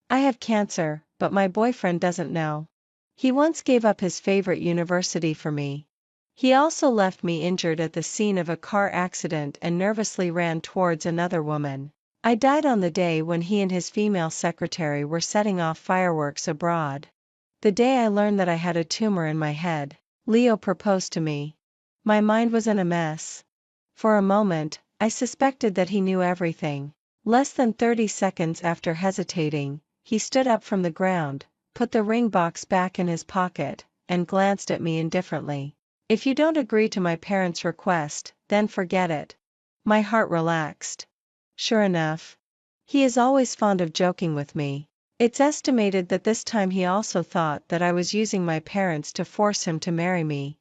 I have cancer, but my boyfriend doesn't know. He once gave up his favorite university for me. He also left me injured at the scene of a car accident and nervously ran towards another woman. I died on the day when he and his female secretary were setting off fireworks abroad. The day I learned that I had a tumor in my head, Leo proposed to me. My mind was in a mess. For a moment, I suspected that he knew everything. Less than 30 seconds after hesitating, he stood up from the ground, put the ring box back in his pocket, and glanced at me indifferently. If you don't agree to my parents' request, then forget it. My heart relaxed. Sure enough. He is always fond of joking with me. It's estimated that this time he also thought that I was using my parents to force him to marry me.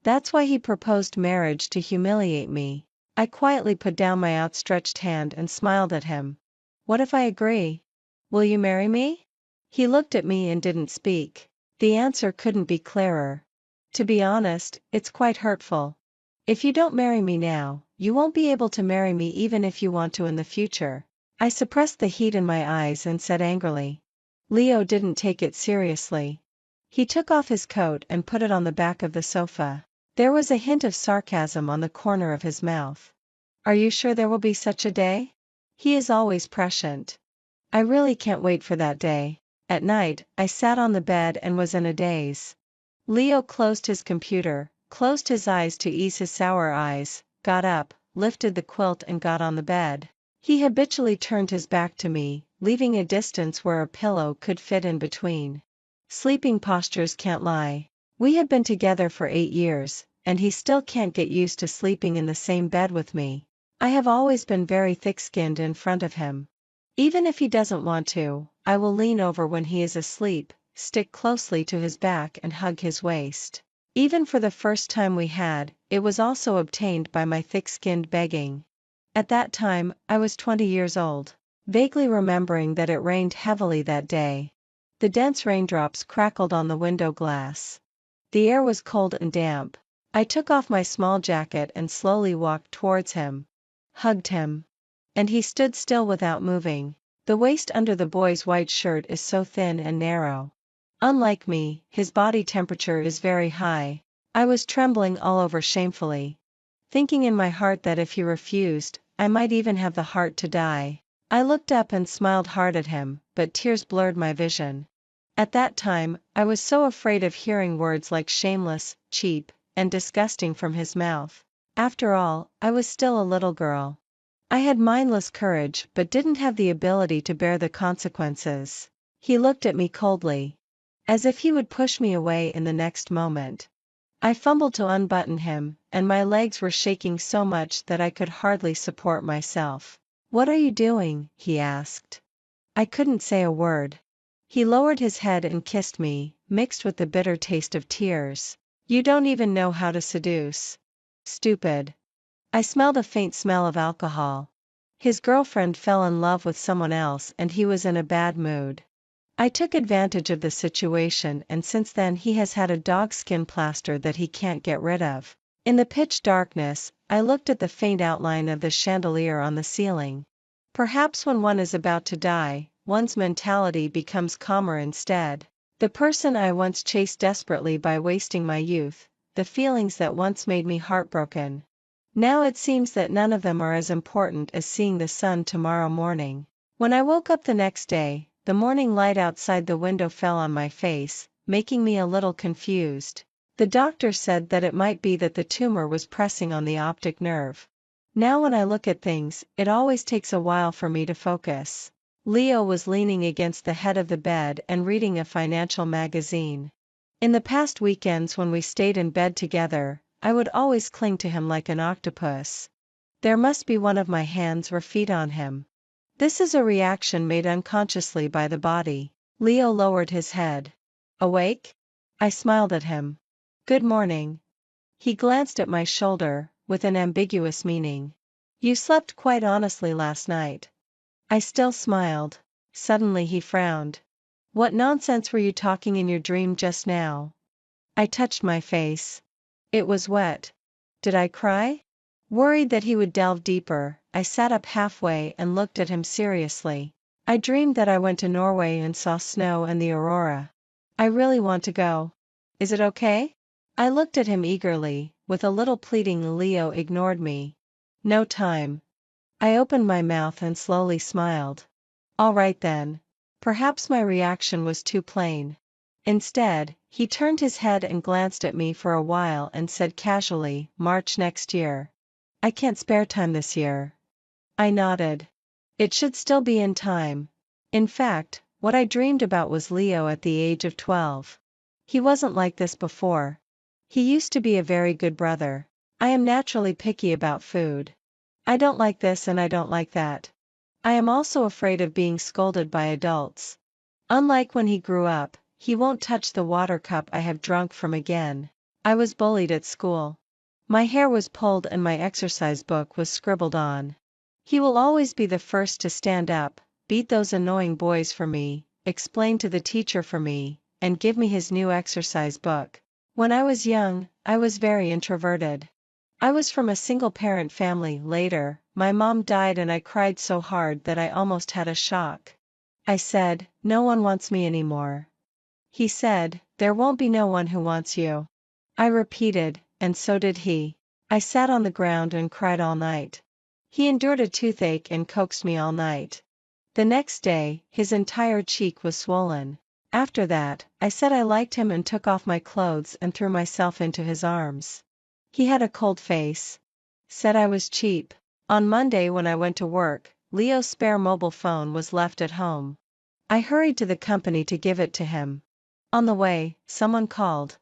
That's why he proposed marriage, to humiliate me. I quietly put down my outstretched hand and smiled at him. What if I agree? Will you marry me? He looked at me and didn't speak. The answer couldn't be clearer. To be honest, it's quite hurtful. If you don't marry me now, you won't be able to marry me even if you want to in the future. I suppressed the heat in my eyes and said angrily. Leo didn't take it seriously. He took off his coat and put it on the back of the sofa. There was a hint of sarcasm on the corner of his mouth. Are you sure there will be such a day? He is always prescient. I really can't wait for that day. At night, I sat on the bed and was in a daze. Leo closed his computer, closed his eyes to ease his sour eyes, got up, lifted the quilt and got on the bed. He habitually turned his back to me, leaving a distance where a pillow could fit in between. Sleeping postures can't lie. We have been together for 8 years, and he still can't get used to sleeping in the same bed with me. I have always been very thick-skinned in front of him. Even if he doesn't want to, I will lean over when he is asleep, stick closely to his back and hug his waist. Even for the first time we had, it was also obtained by my thick-skinned begging. At that time, I was 20 years old, vaguely remembering that it rained heavily that day. The dense raindrops crackled on the window glass. The air was cold and damp. I took off my small jacket and slowly walked towards him. Hugged him. And he stood still without moving. The waist under the boy's white shirt is so thin and narrow. Unlike me, his body temperature is very high. I was trembling all over shamefully, thinking in my heart that if he refused, I might even have the heart to die. I looked up and smiled hard at him, but tears blurred my vision. At that time, I was so afraid of hearing words like shameless, cheap, and disgusting from his mouth. After all, I was still a little girl. I had mindless courage but didn't have the ability to bear the consequences. He looked at me coldly, as if he would push me away in the next moment. I fumbled to unbutton him, and my legs were shaking so much that I could hardly support myself. "What are you doing?" he asked. I couldn't say a word. He lowered his head and kissed me, mixed with the bitter taste of tears. "You don't even know how to seduce. Stupid." I smelled a faint smell of alcohol. His girlfriend fell in love with someone else and he was in a bad mood. I took advantage of the situation and since then he has had a dog-skin plaster that he can't get rid of. In the pitch darkness, I looked at the faint outline of the chandelier on the ceiling. Perhaps when one is about to die, one's mentality becomes calmer instead. The person I once chased desperately by wasting my youth, the feelings that once made me heartbroken. Now it seems that none of them are as important as seeing the sun tomorrow morning. When I woke up the next day, the morning light outside the window fell on my face, making me a little confused. The doctor said that it might be that the tumor was pressing on the optic nerve. Now when I look at things, it always takes a while for me to focus. Leo was leaning against the head of the bed and reading a financial magazine. In the past weekends when we stayed in bed together, I would always cling to him like an octopus. There must be one of my hands or feet on him. This is a reaction made unconsciously by the body. Leo lowered his head. "Awake?" I smiled at him. "Good morning." He glanced at my shoulder, with an ambiguous meaning. "You slept quite honestly last night." I still smiled. Suddenly he frowned. "What nonsense were you talking in your dream just now?" I touched my face. It was wet. Did I cry? Worried that he would delve deeper, I sat up halfway and looked at him seriously. I dreamed that I went to Norway and saw snow and the aurora. I really want to go. Is it okay? I looked at him eagerly, with a little pleading. Leo ignored me. No time. I opened my mouth and slowly smiled. All right then. Perhaps my reaction was too plain. Instead, he turned his head and glanced at me for a while and said casually, March next year. I can't spare time this year. I nodded. It should still be in time. In fact, what I dreamed about was Leo at the age of 12. He wasn't like this before. He used to be a very good brother. I am naturally picky about food. I don't like this and I don't like that. I am also afraid of being scolded by adults. Unlike when he grew up, he won't touch the water cup I have drunk from again. I was bullied at school. My hair was pulled and my exercise book was scribbled on. He will always be the first to stand up, beat those annoying boys for me, explain to the teacher for me, and give me his new exercise book. When I was young, I was very introverted. I was from a single-parent family. Later, my mom died and I cried so hard that I almost had a shock. I said, no one wants me anymore. He said, there won't be no one who wants you. I repeated, and so did he. I sat on the ground and cried all night. He endured a toothache and coaxed me all night. The next day, his entire cheek was swollen. After that, I said I liked him and took off my clothes and threw myself into his arms. He had a cold face. Said I was cheap. On Monday when I went to work, Leo's spare mobile phone was left at home. I hurried to the company to give it to him. On the way, someone called.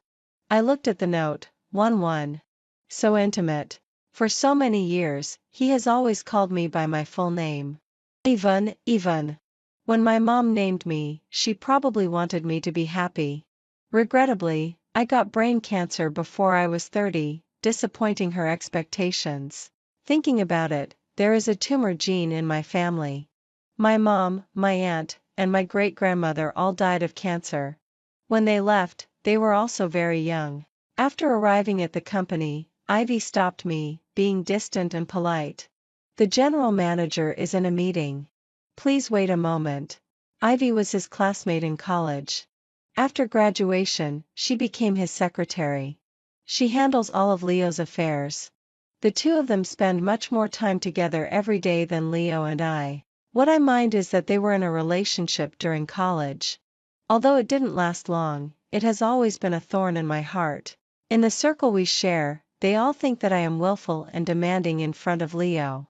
I looked at the note, 1-1. So intimate. For so many years, he has always called me by my full name. Ivan. When my mom named me, she probably wanted me to be happy. Regrettably, I got brain cancer before I was 30, disappointing her expectations. Thinking about it, there is a tumor gene in my family. My mom, my aunt, and my great-grandmother all died of cancer. When they left, they were also very young. After arriving at the company, Ivy stopped me, being distant and polite. The general manager is in a meeting. Please wait a moment. Ivy was his classmate in college. After graduation, she became his secretary. She handles all of Leo's affairs. The two of them spend much more time together every day than Leo and I. What I mind is that they were in a relationship during college. Although it didn't last long, it has always been a thorn in my heart. In the circle we share, they all think that I am willful and demanding in front of Leo.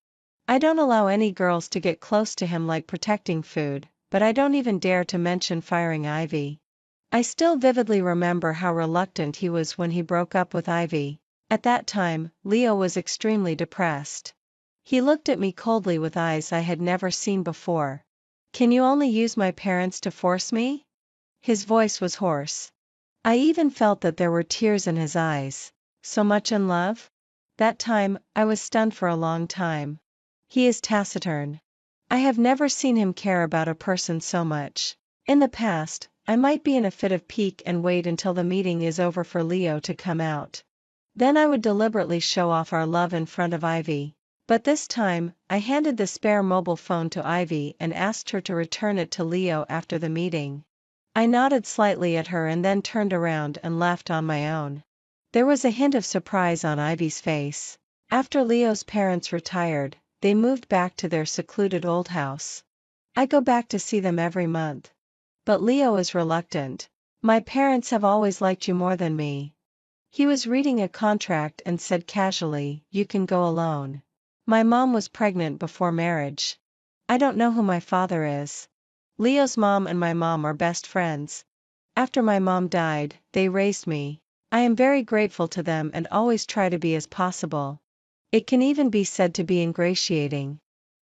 I don't allow any girls to get close to him like protecting food, but I don't even dare to mention firing Ivy. I still vividly remember how reluctant he was when he broke up with Ivy. At that time, Leo was extremely depressed. He looked at me coldly with eyes I had never seen before. Can you only use my parents to force me? His voice was hoarse. I even felt that there were tears in his eyes. So much in love? That time, I was stunned for a long time. He is taciturn. I have never seen him care about a person so much. In the past, I might be in a fit of pique and wait until the meeting is over for Leo to come out. Then I would deliberately show off our love in front of Ivy. But this time, I handed the spare mobile phone to Ivy and asked her to return it to Leo after the meeting. I nodded slightly at her and then turned around and laughed on my own. There was a hint of surprise on Ivy's face. After Leo's parents retired, they moved back to their secluded old house. I go back to see them every month. But Leo is reluctant. My parents have always liked you more than me. He was reading a contract and said casually, you can go alone. My mom was pregnant before marriage. I don't know who my father is. Leo's mom and my mom are best friends. After my mom died, they raised me. I am very grateful to them and always try to be as possible. It can even be said to be ingratiating.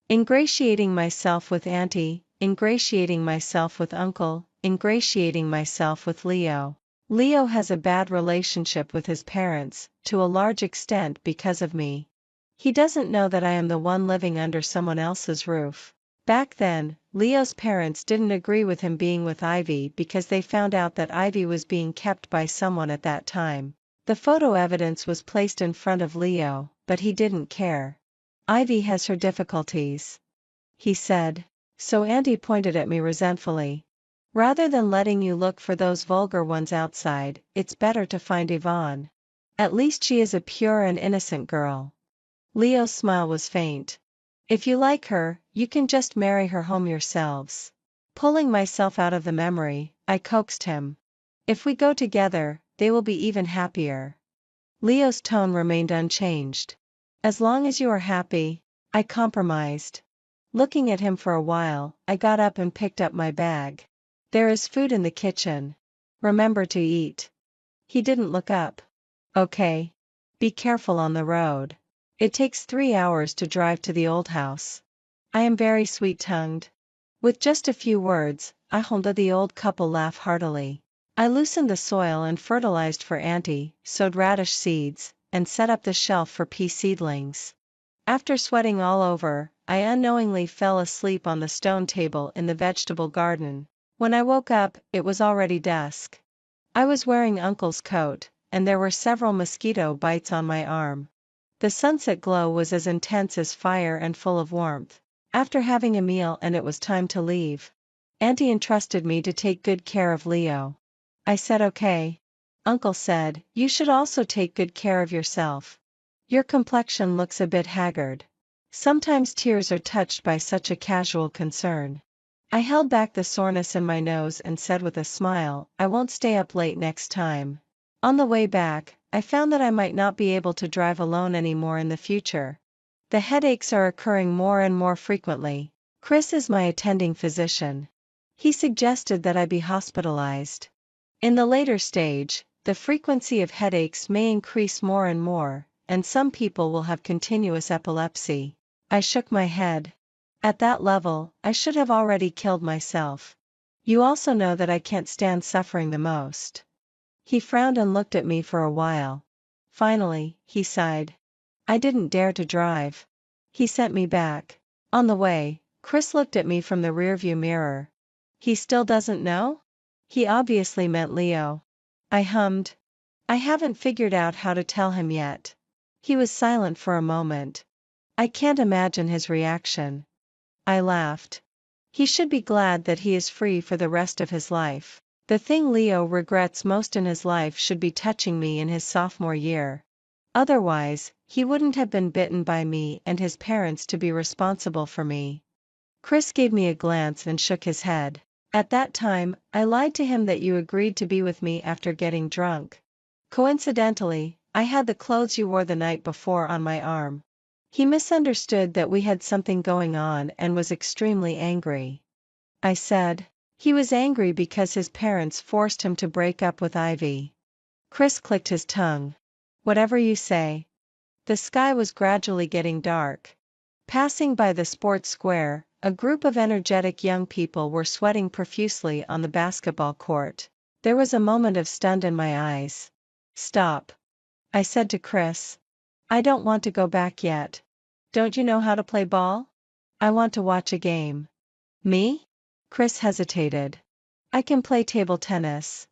Ingratiating myself with auntie, ingratiating myself with uncle, ingratiating myself with Leo. Leo has a bad relationship with his parents, to a large extent because of me. He doesn't know that I am the one living under someone else's roof. Back then, Leo's parents didn't agree with him being with Ivy because they found out that Ivy was being kept by someone at that time. The photo evidence was placed in front of Leo, but he didn't care. Ivy has her difficulties, he said. So Auntie pointed at me resentfully. Rather than letting you look for those vulgar ones outside, it's better to find Yvonne. At least she is a pure and innocent girl. Leo's smile was faint. If you like her, you can just marry her home yourselves. Pulling myself out of the memory, I coaxed him. If we go together, they will be even happier. Leo's tone remained unchanged. As long as you are happy, I compromised. Looking at him for a while, I got up and picked up my bag. There is food in the kitchen. Remember to eat. He didn't look up. Okay. Be careful on the road. It takes 3 hours to drive to the old house. I am very sweet-tongued. With just a few words, I made the old couple laugh heartily. I loosened the soil and fertilized for Auntie, sowed radish seeds, and set up the shelf for pea seedlings. After sweating all over, I unknowingly fell asleep on the stone table in the vegetable garden. When I woke up, it was already dusk. I was wearing Uncle's coat, and there were several mosquito bites on my arm. The sunset glow was as intense as fire and full of warmth. After having a meal and it was time to leave, Auntie entrusted me to take good care of Leo. I said okay. Uncle said, you should also take good care of yourself. Your complexion looks a bit haggard. Sometimes tears are touched by such a casual concern. I held back the soreness in my nose and said with a smile, I won't stay up late next time. On the way back, I found that I might not be able to drive alone anymore in the future. The headaches are occurring more and more frequently. Chris is my attending physician. He suggested that I be hospitalized. In the later stage, the frequency of headaches may increase more and more, and some people will have continuous epilepsy. I shook my head. At that level, I should have already killed myself. You also know that I can't stand suffering the most. He frowned and looked at me for a while. Finally, he sighed. I didn't dare to drive. He sent me back. On the way, Chris looked at me from the rearview mirror. He still doesn't know? He obviously meant Leo. I hummed. I haven't figured out how to tell him yet. He was silent for a moment. I can't imagine his reaction. I laughed. He should be glad that he is free for the rest of his life. The thing Leo regrets most in his life should be touching me in his sophomore year. Otherwise, he wouldn't have been bitten by me and his parents to be responsible for me. Chris gave me a glance and shook his head. At that time, I lied to him that you agreed to be with me after getting drunk. Coincidentally, I had the clothes you wore the night before on my arm. He misunderstood that we had something going on and was extremely angry. I said. He was angry because his parents forced him to break up with Ivy. Chris clicked his tongue. Whatever you say. The sky was gradually getting dark. Passing by the sports square, a group of energetic young people were sweating profusely on the basketball court. There was a moment of stun in my eyes. Stop. I said to Chris. I don't want to go back yet. Don't you know how to play ball? I want to watch a game. Me? Chris hesitated. I can play table tennis.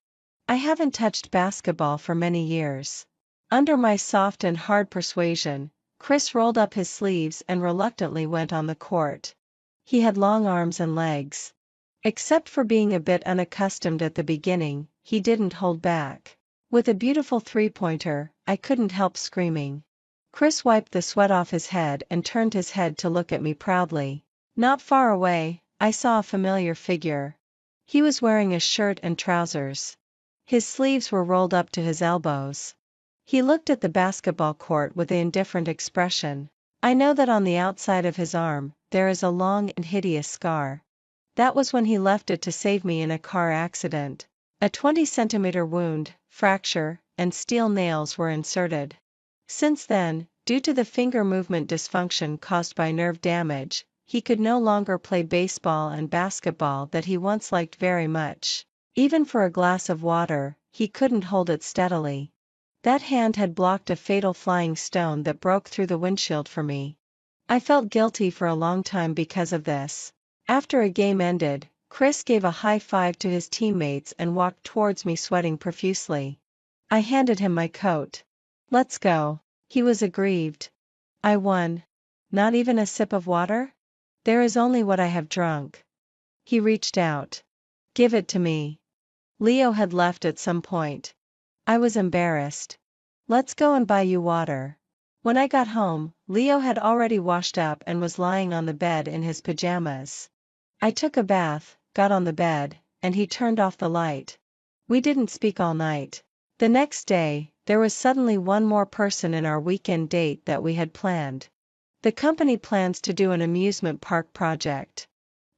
I haven't touched basketball for many years. Under my soft and hard persuasion, Chris rolled up his sleeves and reluctantly went on the court. He had long arms and legs. Except for being a bit unaccustomed at the beginning, he didn't hold back. With a beautiful three-pointer, I couldn't help screaming. Chris wiped the sweat off his head and turned his head to look at me proudly. Not far away, I saw a familiar figure. He was wearing a shirt and trousers. His sleeves were rolled up to his elbows. He looked at the basketball court with an indifferent expression. I know that on the outside of his arm, there is a long and hideous scar. That was when he left it to save me in a car accident. A 20-centimeter wound, fracture, and steel nails were inserted. Since then, due to the finger movement dysfunction caused by nerve damage, he could no longer play baseball and basketball that he once liked very much. Even for a glass of water, he couldn't hold it steadily. That hand had blocked a fatal flying stone that broke through the windshield for me. I felt guilty for a long time because of this. After a game ended, Chris gave a high five to his teammates and walked towards me sweating profusely. I handed him my coat. Let's go. He was aggrieved. I won. Not even a sip of water? There is only what I have drunk. He reached out. Give it to me. Leo had left at some point. I was embarrassed. Let's go and buy you water. When I got home, Leo had already washed up and was lying on the bed in his pajamas. I took a bath, got on the bed, and he turned off the light. We didn't speak all night. The next day, there was suddenly one more person in our weekend date that we had planned. The company plans to do an amusement park project.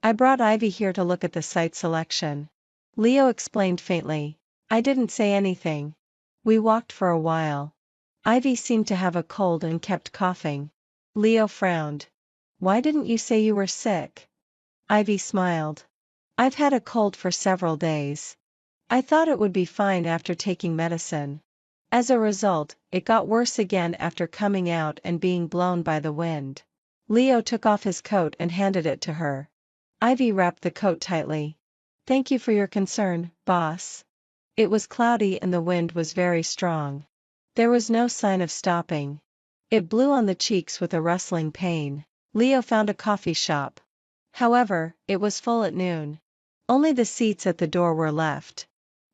I brought Ivy here to look at the site selection. Leo explained faintly. I didn't say anything. We walked for a while. Ivy seemed to have a cold and kept coughing. Leo frowned. Why didn't you say you were sick? Ivy smiled. I've had a cold for several days. I thought it would be fine after taking medicine. As a result, it got worse again after coming out and being blown by the wind. Leo took off his coat and handed it to her. Ivy wrapped the coat tightly. Thank you for your concern, boss. It was cloudy and the wind was very strong. There was no sign of stopping. It blew on the cheeks with a rustling pain. Leo found a coffee shop. However, it was full at noon. Only the seats at the door were left.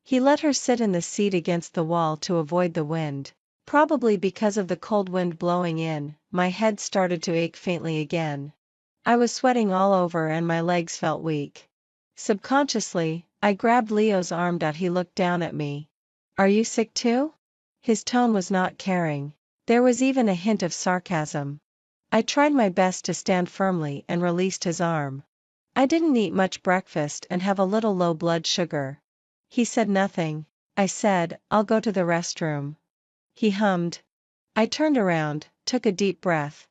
He let her sit in the seat against the wall to avoid the wind. Probably because of the cold wind blowing in, my head started to ache faintly again. I was sweating all over and my legs felt weak. Subconsciously, I grabbed Leo's arm. He looked down at me. Are you sick too? His tone was not caring. There was even a hint of sarcasm. I tried my best to stand firmly and released his arm. I didn't eat much breakfast and have a little low blood sugar. He said nothing. I said, I'll go to the restroom. He hummed. I turned around, took a deep breath.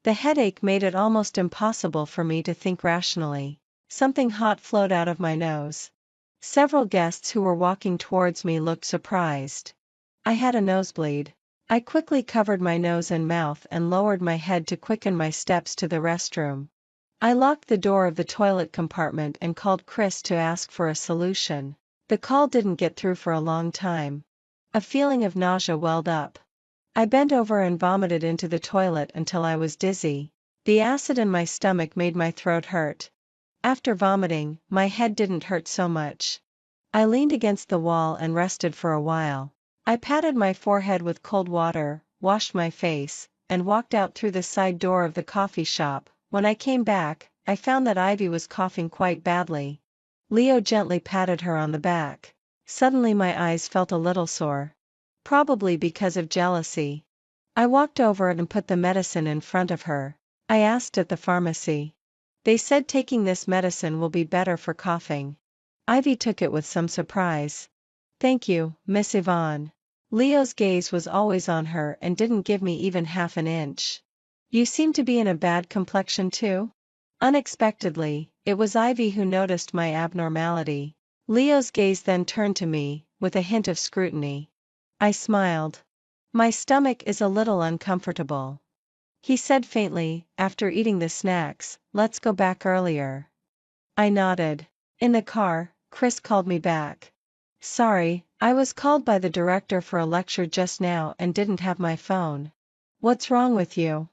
The headache made it almost impossible for me to think rationally. Something hot flowed out of my nose. Several guests who were walking towards me looked surprised. I had a nosebleed. I quickly covered my nose and mouth and lowered my head to quicken my steps to the restroom. I locked the door of the toilet compartment and called Chris to ask for a solution. The call didn't get through for a long time. A feeling of nausea welled up. I bent over and vomited into the toilet until I was dizzy. The acid in my stomach made my throat hurt. After vomiting, my head didn't hurt so much. I leaned against the wall and rested for a while. I patted my forehead with cold water, washed my face, and walked out through the side door of the coffee shop. When I came back, I found that Ivy was coughing quite badly. Leo gently patted her on the back. Suddenly my eyes felt a little sore. Probably because of jealousy. I walked over and put the medicine in front of her. I asked at the pharmacy. They said taking this medicine will be better for coughing. Ivy took it with some surprise. Thank you, Miss Yvonne. Leo's gaze was always on her and didn't give me even half an inch. You seem to be in a bad complexion too? Unexpectedly, it was Ivy who noticed my abnormality. Leo's gaze then turned to me, with a hint of scrutiny. I smiled. My stomach is a little uncomfortable. He said faintly, after eating the snacks, let's go back earlier. I nodded. In the car, Chris called me back. Sorry, I was called by the director for a lecture just now and didn't have my phone. What's wrong with you?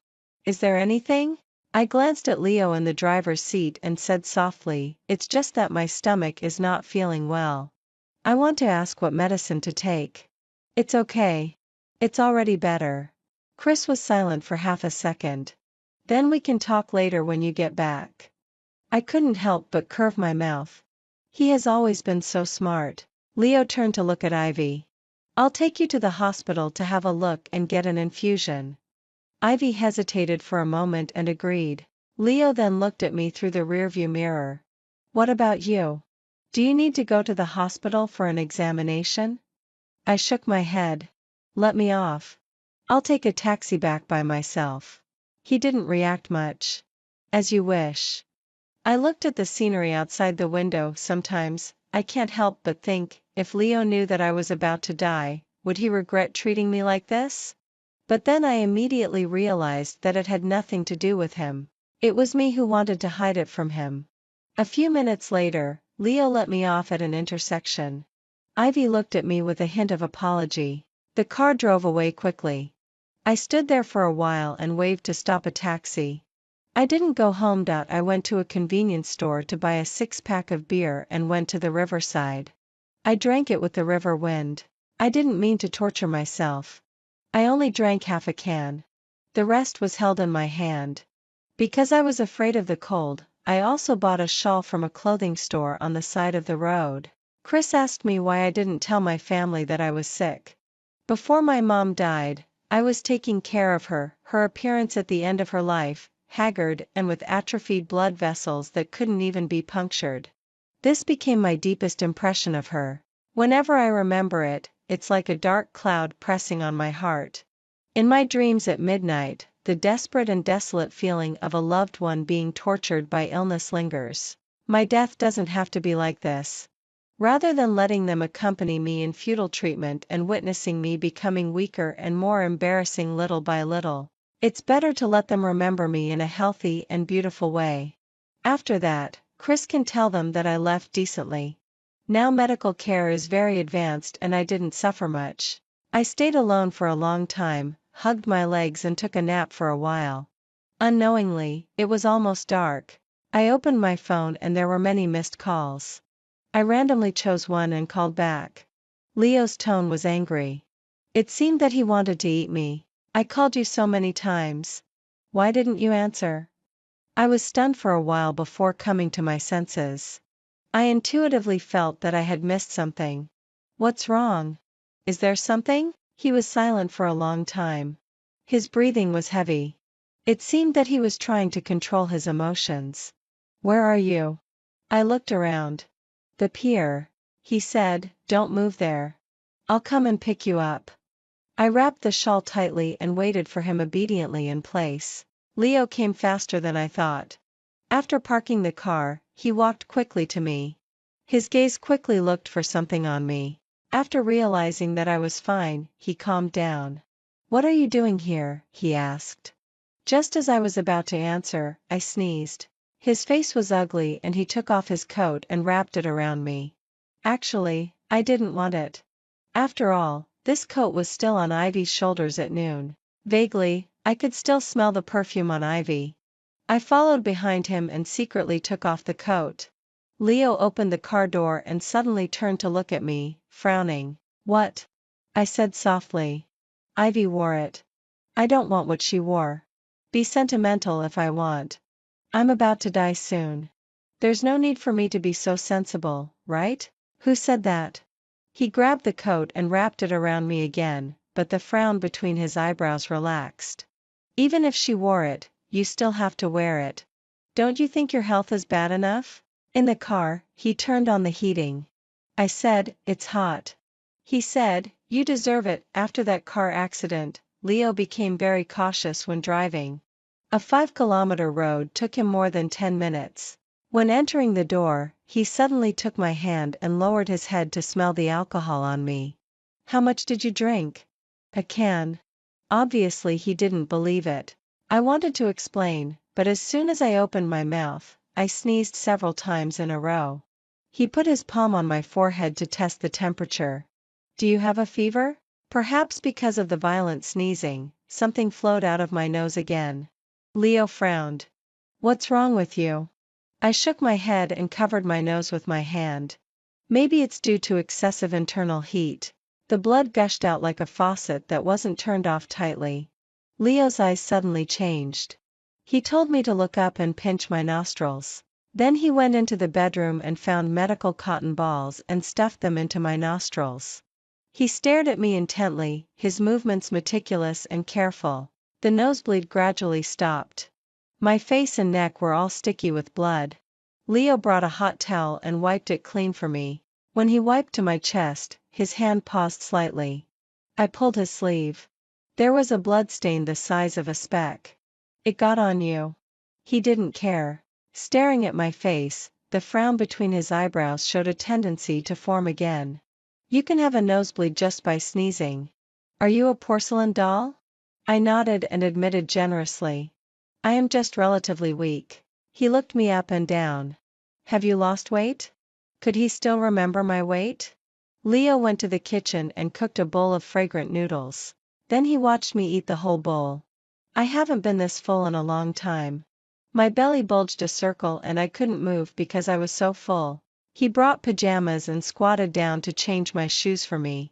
Is there anything? I glanced at Leo in the driver's seat and said softly, it's just that my stomach is not feeling well. I want to ask what medicine to take. It's okay. It's already better. Chris was silent for half a second. Then we can talk later when you get back. I couldn't help but curve my mouth. He has always been so smart. Leo turned to look at Ivy. I'll take you to the hospital to have a look and get an infusion. Ivy hesitated for a moment and agreed. Leo then looked at me through the rearview mirror. What about you? Do you need to go to the hospital for an examination? I shook my head. Let me off. I'll take a taxi back by myself. He didn't react much. As you wish. I looked at the scenery outside the window. Sometimes, I can't help but think, if Leo knew that I was about to die, would he regret treating me like this? But then I immediately realized that it had nothing to do with him. It was me who wanted to hide it from him. A few minutes later, Leo let me off at an intersection. Ivy looked at me with a hint of apology. The car drove away quickly. I stood there for a while and waved to stop a taxi. I didn't go home. I went to a convenience store to buy a 6-pack of beer and went to the riverside. I drank it with the river wind. I didn't mean to torture myself. I only drank half a can. The rest was held in my hand. Because I was afraid of the cold, I also bought a shawl from a clothing store on the side of the road. Chris asked me why I didn't tell my family that I was sick. Before my mom died, I was taking care of her. Her appearance at the end of her life, haggard and with atrophied blood vessels that couldn't even be punctured. This became my deepest impression of her. Whenever I remember it, it's like a dark cloud pressing on my heart. In my dreams at midnight, the desperate and desolate feeling of a loved one being tortured by illness lingers. My death doesn't have to be like this. Rather than letting them accompany me in futile treatment and witnessing me becoming weaker and more embarrassing little by little, it's better to let them remember me in a healthy and beautiful way. After that, Chris can tell them that I left decently. Now medical care is very advanced and I didn't suffer much. I stayed alone for a long time, hugged my legs and took a nap for a while. Unknowingly, it was almost dark. I opened my phone and there were many missed calls. I randomly chose one and called back. Leo's tone was angry. It seemed that he wanted to eat me. I called you so many times. Why didn't you answer? I was stunned for a while before coming to my senses. I intuitively felt that I had missed something. What's wrong? Is there something? He was silent for a long time. His breathing was heavy. It seemed that he was trying to control his emotions. Where are you? I looked around. The pier. He said, don't move there. I'll come and pick you up. I wrapped the shawl tightly and waited for him obediently in place. Leo came faster than I thought. After parking the car, he walked quickly to me. His gaze quickly looked for something on me. After realizing that I was fine, he calmed down. What are you doing here? He asked. Just as I was about to answer, I sneezed. His face was ugly and he took off his coat and wrapped it around me. Actually, I didn't want it. After all, this coat was still on Ivy's shoulders at noon. Vaguely, I could still smell the perfume on Ivy. I followed behind him and secretly took off the coat. Leo opened the car door and suddenly turned to look at me, frowning. What? I said softly. Ivy wore it. I don't want what she wore. Be sentimental if I want. I'm about to die soon. There's no need for me to be so sensible, right? Who said that? He grabbed the coat and wrapped it around me again, but the frown between his eyebrows relaxed. Even if she wore it, you still have to wear it. Don't you think your health is bad enough? In the car, he turned on the heating. I said, it's hot. He said, you deserve it. After that car accident, Leo became very cautious when driving. A 5-kilometer road took him more than 10 minutes. When entering the door, he suddenly took my hand and lowered his head to smell the alcohol on me. How much did you drink? A can. Obviously he didn't believe it. I wanted to explain, but as soon as I opened my mouth, I sneezed several times in a row. He put his palm on my forehead to test the temperature. Do you have a fever? Perhaps because of the violent sneezing, something flowed out of my nose again. Leo frowned. What's wrong with you? I shook my head and covered my nose with my hand. Maybe it's due to excessive internal heat. The blood gushed out like a faucet that wasn't turned off tightly. Leo's eyes suddenly changed. He told me to look up and pinch my nostrils. Then he went into the bedroom and found medical cotton balls and stuffed them into my nostrils. He stared at me intently, his movements meticulous and careful. The nosebleed gradually stopped. My face and neck were all sticky with blood. Leo brought a hot towel and wiped it clean for me. When he wiped to my chest, his hand paused slightly. I pulled his sleeve. There was a blood stain the size of a speck. It got on you. He didn't care. Staring at my face, the frown between his eyebrows showed a tendency to form again. You can have a nosebleed just by sneezing. Are you a porcelain doll? I nodded and admitted generously. I am just relatively weak. He looked me up and down. Have you lost weight? Could he still remember my weight? Leo went to the kitchen and cooked a bowl of fragrant noodles. Then he watched me eat the whole bowl. I haven't been this full in a long time. My belly bulged a circle and I couldn't move because I was so full. He brought pajamas and squatted down to change my shoes for me.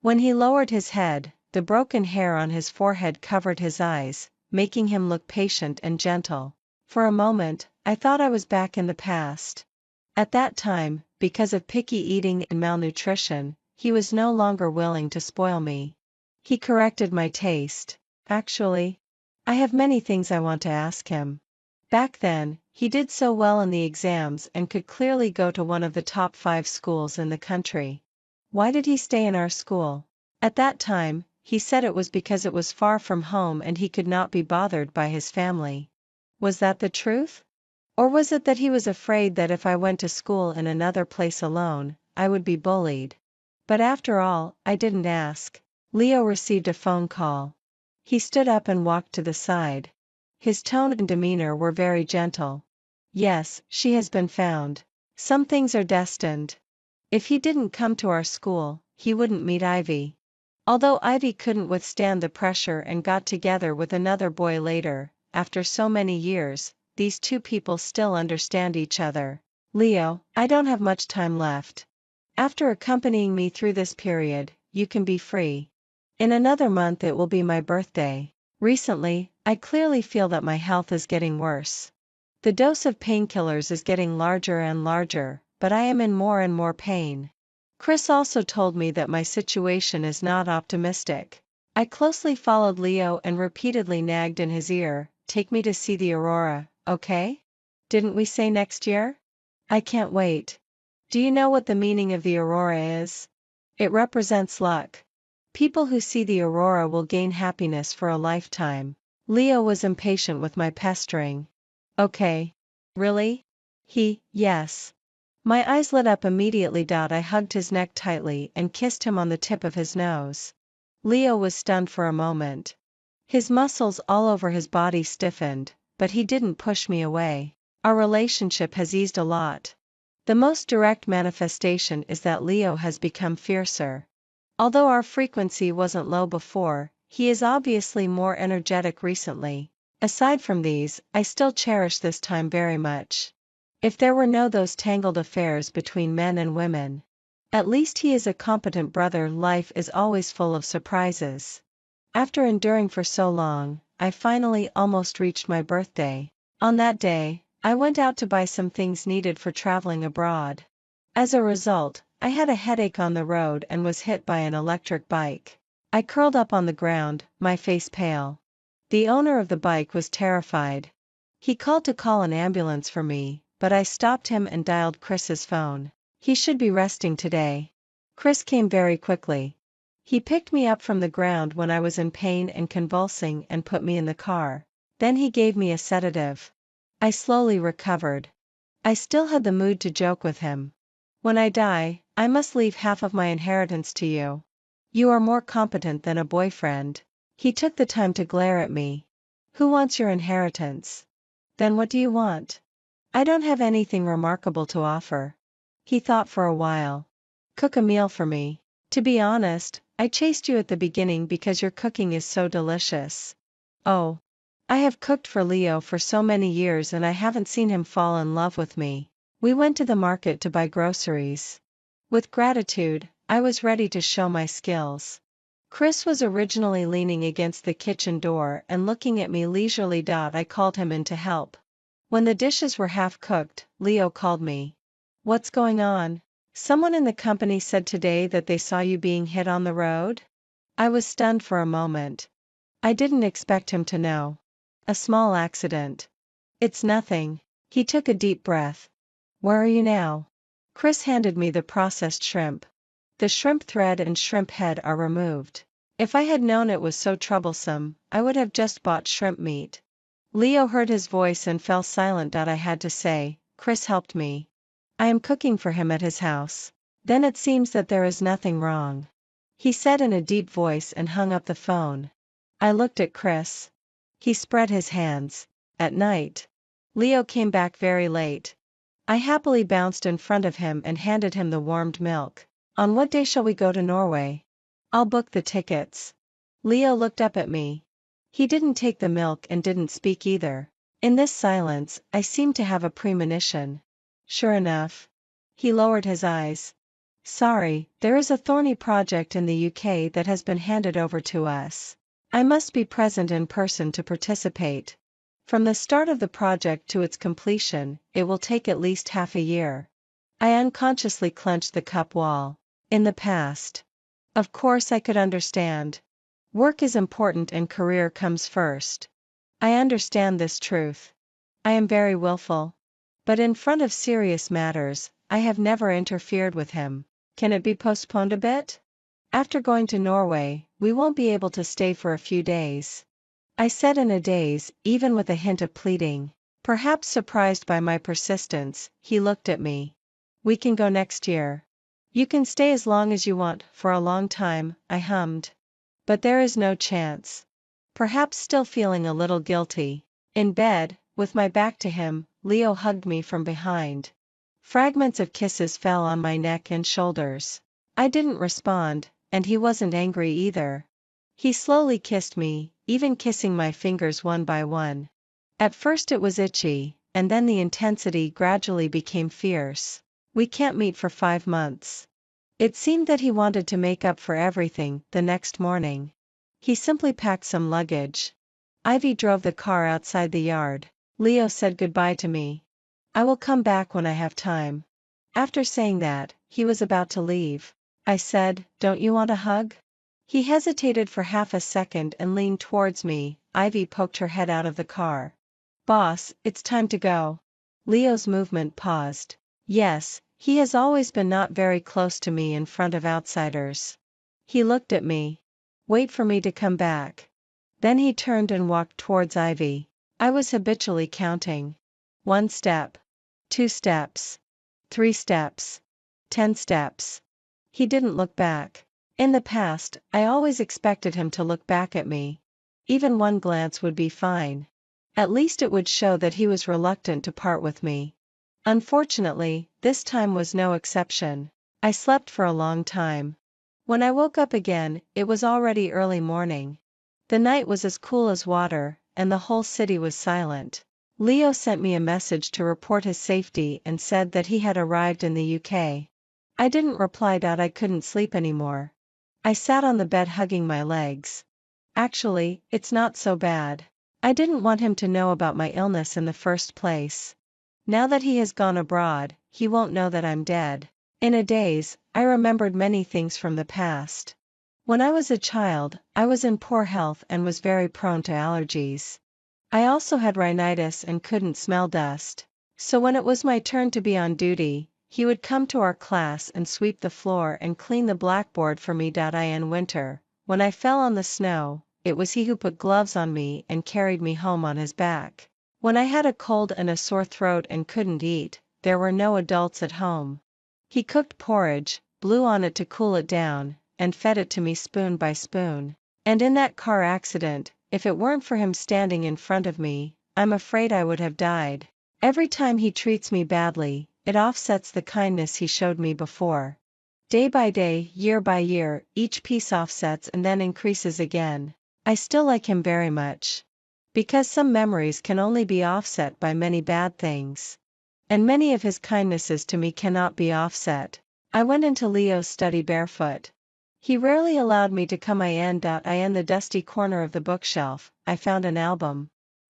When he lowered his head, the broken hair on his forehead covered his eyes, making him look patient and gentle. For a moment, I thought I was back in the past. At that time, because of picky eating and malnutrition, he was no longer willing to spoil me. He corrected my taste. Actually, I have many things I want to ask him. Back then, he did so well in the exams and could clearly go to one of the top 5 schools in the country. Why did he stay in our school? At that time, he said it was because it was far from home and he could not be bothered by his family. Was that the truth? Or was it that he was afraid that if I went to school in another place alone, I would be bullied? But after all, I didn't ask. Leo received a phone call. He stood up and walked to the side. His tone and demeanor were very gentle. Yes, she has been found. Some things are destined. If he didn't come to our school, he wouldn't meet Ivy. Although Ivy couldn't withstand the pressure and got together with another boy later, after so many years, these two people still understand each other. Leo, I don't have much time left. After accompanying me through this period, you can be free. In another month it will be my birthday. Recently, I clearly feel that my health is getting worse. The dose of painkillers is getting larger and larger, but I am in more and more pain. Chris also told me that my situation is not optimistic. I closely followed Leo and repeatedly nagged in his ear, "Take me to see the aurora, okay? Didn't we say next year? I can't wait." Do you know what the meaning of the aurora is? It represents luck. People who see the aurora will gain happiness for a lifetime. Leo was impatient with my pestering. Okay. Really? Yes. My eyes lit up immediately. I hugged his neck tightly and kissed him on the tip of his nose. Leo was stunned for a moment. His muscles all over his body stiffened, but he didn't push me away. Our relationship has eased a lot. The most direct manifestation is that Leo has become fiercer. Although our frequency wasn't low before, he is obviously more energetic recently. Aside from these, I still cherish this time very much. If there were no those tangled affairs between men and women. At least he is a competent brother. Life is always full of surprises. After enduring for so long, I finally almost reached my birthday. On that day, I went out to buy some things needed for traveling abroad. As a result, I had a headache on the road and was hit by an electric bike. I curled up on the ground, my face pale. The owner of the bike was terrified. He called to call an ambulance for me, but I stopped him and dialed Chris's phone. He should be resting today. Chris came very quickly. He picked me up from the ground when I was in pain and convulsing and put me in the car. Then he gave me a sedative. I slowly recovered. I still had the mood to joke with him. When I die, I must leave half of my inheritance to you. You are more competent than a boyfriend. He took the time to glare at me. Who wants your inheritance? Then what do you want? I don't have anything remarkable to offer. He thought for a while. Cook a meal for me. To be honest, I chased you at the beginning because your cooking is so delicious. Oh. I have cooked for Leo for so many years and I haven't seen him fall in love with me. We went to the market to buy groceries. With gratitude, I was ready to show my skills. Chris was originally leaning against the kitchen door and looking at me leisurely. I called him in to help. When the dishes were half cooked, Leo called me. What's going on? Someone in the company said today that they saw you being hit on the road? I was stunned for a moment. I didn't expect him to know. A small accident. It's nothing. He took a deep breath. Where are you now? Chris handed me the processed shrimp. The shrimp thread and shrimp head are removed. If I had known it was so troublesome, I would have just bought shrimp meat. Leo heard his voice and fell silent. I had to say, Chris helped me. I am cooking for him at his house. Then it seems that there is nothing wrong. He said in a deep voice and hung up the phone. I looked at Chris. He spread his hands. At night. Leo came back very late. I happily bounced in front of him and handed him the warmed milk. On what day shall we go to Norway? I'll book the tickets. Leo looked up at me. He didn't take the milk and didn't speak either. In this silence, I seemed to have a premonition. Sure enough. He lowered his eyes. Sorry, there is a thorny project in the UK that has been handed over to us. I must be present in person to participate. From the start of the project to its completion, it will take at least half a year. I unconsciously clenched the cup wall. In the past. Of course I could understand. Work is important and career comes first. I understand this truth. I am very willful. But in front of serious matters, I have never interfered with him. Can it be postponed a bit? After going to Norway, we won't be able to stay for a few days. I said in a daze, even with a hint of pleading. Perhaps surprised by my persistence, he looked at me. We can go next year. You can stay as long as you want, for a long time, I hummed. But there is no chance. Perhaps still feeling a little guilty. In bed, with my back to him, Leo hugged me from behind. Fragments of kisses fell on my neck and shoulders. I didn't respond, and he wasn't angry either. He slowly kissed me, even kissing my fingers one by one. At first it was itchy, and then the intensity gradually became fierce. We can't meet for 5 months. It seemed that he wanted to make up for everything. The next morning, he simply packed some luggage. Ivy drove the car outside the yard. Leo said goodbye to me. I will come back when I have time. After saying that, he was about to leave. I said, don't you want a hug? He hesitated for half a second and leaned towards me. Ivy poked her head out of the car. Boss, it's time to go. Leo's movement paused. Yes, he has always been not very close to me in front of outsiders. He looked at me. Wait for me to come back. Then he turned and walked towards Ivy. I was habitually counting. 1 step. 2 steps. 3 steps. 10 steps. He didn't look back. In the past, I always expected him to look back at me. Even one glance would be fine. At least it would show that he was reluctant to part with me. Unfortunately, this time was no exception. I slept for a long time. When I woke up again, it was already early morning. The night was as cool as water, and the whole city was silent. Leo sent me a message to report his safety and said that he had arrived in the UK. I didn't reply. I couldn't sleep anymore. I sat on the bed hugging my legs. Actually, it's not so bad. I didn't want him to know about my illness in the first place. Now that he has gone abroad, he won't know that I'm dead. In a daze, I remembered many things from the past. When I was a child, I was in poor health and was very prone to allergies. I also had rhinitis and couldn't smell dust. So when it was my turn to be on duty, he would come to our class and sweep the floor and clean the blackboard for me. In winter, when I fell on the snow, it was he who put gloves on me and carried me home on his back. When I had a cold and a sore throat and couldn't eat, there were no adults at home. He cooked porridge, blew on it to cool it down, and fed it to me spoon by spoon. And in that car accident, if it weren't for him standing in front of me, I'm afraid I would have died. Every time he treats me badly, it offsets the kindness he showed me before. Day by day, year by year, each piece offsets and then increases again. I still like him very much. Because some memories can only be offset by many bad things. And many of his kindnesses to me cannot be offset. I went into Leo's study barefoot. He rarely allowed me to come in the dusty corner of the bookshelf. I found an album.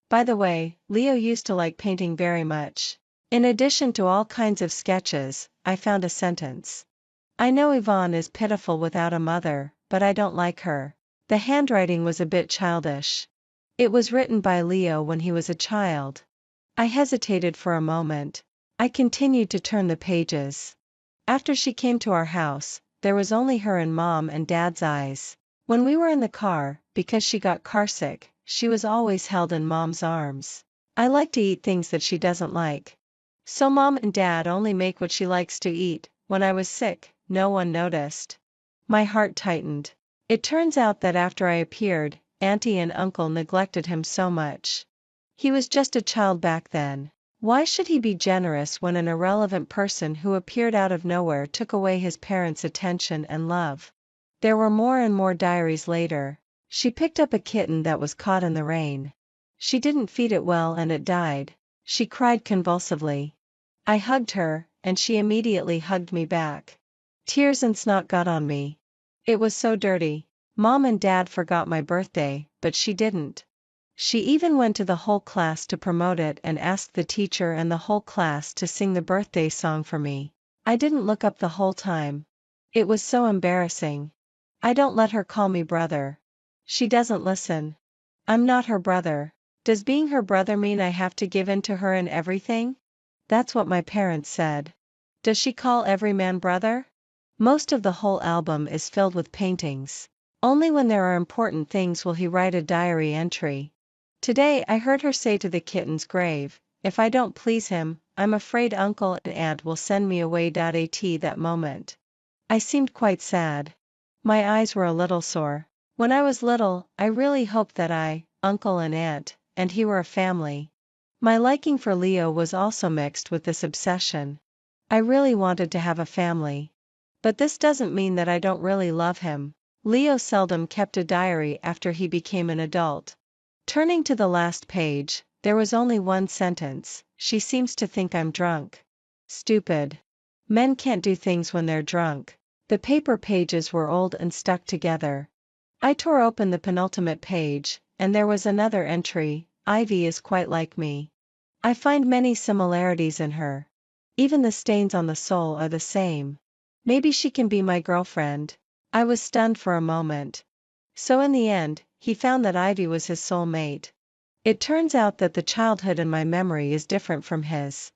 By the way, Leo used to like painting very much. In addition to all kinds of sketches, I found a sentence. I know Yvonne is pitiful without a mother, but I don't like her. The handwriting was a bit childish. It was written by Leo when he was a child. I hesitated for a moment. I continued to turn the pages. After she came to our house, there was only her and Mom and Dad's eyes. When we were in the car, because she got carsick, she was always held in Mom's arms. I like to eat things that she doesn't like. So Mom and Dad only make what she likes to eat. When I was sick, no one noticed. My heart tightened. It turns out that after I appeared, Auntie and Uncle neglected him so much. He was just a child back then. Why should he be generous when an irrelevant person who appeared out of nowhere took away his parents' attention and love? There were more and more diaries later. She picked up a kitten that was caught in the rain. She didn't feed it well and it died. She cried convulsively. I hugged her, and she immediately hugged me back. Tears and snot got on me. It was so dirty. Mom and Dad forgot my birthday, but she didn't. She even went to the whole class to promote it and asked the teacher and the whole class to sing the birthday song for me. I didn't look up the whole time. It was so embarrassing. I don't let her call me brother. She doesn't listen. I'm not her brother. Does being her brother mean I have to give in to her in everything? That's what my parents said. Does she call every man brother? Most of the whole album is filled with paintings. Only when there are important things will he write a diary entry. Today I heard her say to the kitten's grave, "If I don't please him, I'm afraid uncle and aunt will send me away." At that moment, I seemed quite sad. My eyes were a little sore. When I was little, I really hoped that uncle and aunt, and he were a family. My liking for Leo was also mixed with this obsession. I really wanted to have a family. But this doesn't mean that I don't really love him. Leo seldom kept a diary after he became an adult. Turning to the last page, there was only one sentence: "She seems to think I'm drunk." Stupid. Men can't do things when they're drunk. The paper pages were old and stuck together. I tore open the penultimate page, and there was another entry: "Ivy is quite like me. I find many similarities in her. Even the stains on the sole are the same. Maybe she can be my girlfriend." I was stunned for a moment. So in the end, he found that Ivy was his soulmate. It turns out that the childhood in my memory is different from his.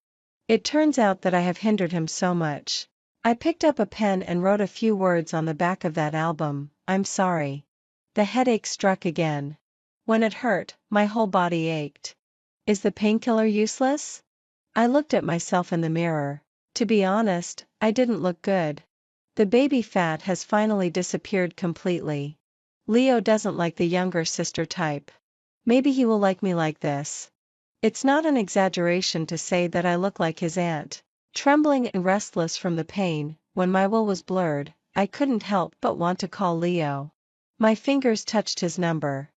It turns out that I have hindered him so much. I picked up a pen and wrote a few words on the back of that album: "I'm sorry." The headache struck again. When it hurt, my whole body ached. Is the painkiller useless? I looked at myself in the mirror. To be honest, I didn't look good. The baby fat has finally disappeared completely. Leo doesn't like the younger sister type. Maybe he will like me like this. It's not an exaggeration to say that I look like his aunt. Trembling and restless from the pain, when my will was blurred, I couldn't help but want to call Leo. My fingers touched his number.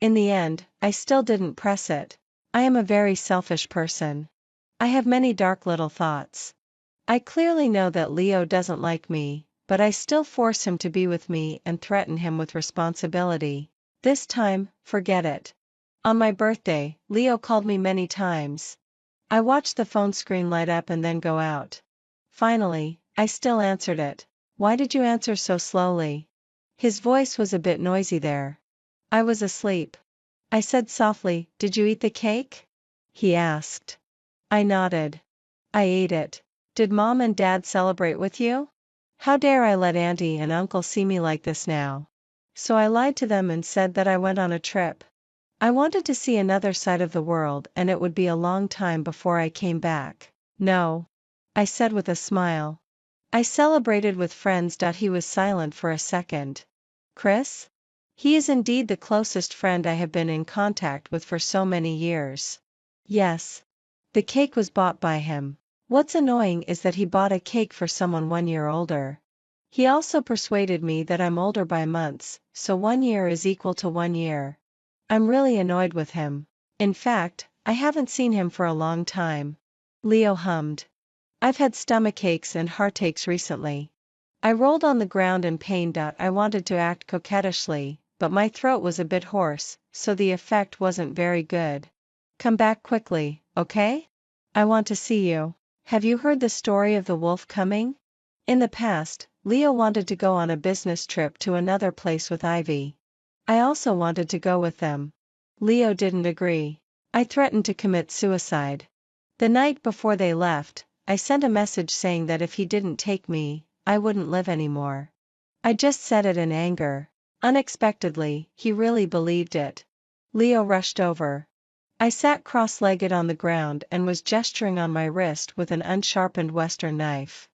In the end, I still didn't press it. I am a very selfish person. I have many dark little thoughts. I clearly know that Leo doesn't like me, but I still force him to be with me and threaten him with responsibility. This time, forget it. On my birthday, Leo called me many times. I watched the phone screen light up and then go out. Finally, I still answered it. "Why did you answer so slowly?" His voice was a bit noisy there. "I was asleep." I said softly, "Did you eat the cake?" He asked. I nodded. "I ate it. Did Mom and Dad celebrate with you?" How dare I let Auntie and Uncle see me like this now? So I lied to them and said that I went on a trip. I wanted to see another side of the world and it would be a long time before I came back. "No," I said with a smile. "I celebrated with friends." He was silent for a second. "Chris?" He is indeed the closest friend I have been in contact with for so many years. Yes. The cake was bought by him. What's annoying is that he bought a cake for someone 1 year older. He also persuaded me that I'm older by months, so 1 year is equal to 1 year. I'm really annoyed with him. In fact, I haven't seen him for a long time. Leo hummed. "I've had stomachaches and heartaches recently." I rolled on the ground in pain. I wanted to act coquettishly, but my throat was a bit hoarse, so the effect wasn't very good. "Come back quickly, okay? I want to see you." Have you heard the story of the wolf coming? In the past, Leo wanted to go on a business trip to another place with Ivy. I also wanted to go with them. Leo didn't agree. I threatened to commit suicide. The night before they left, I sent a message saying that if he didn't take me, I wouldn't live anymore. I just said it in anger. Unexpectedly, he really believed it. Leo rushed over. I sat cross-legged on the ground and was gesturing on my wrist with an unsharpened Western knife.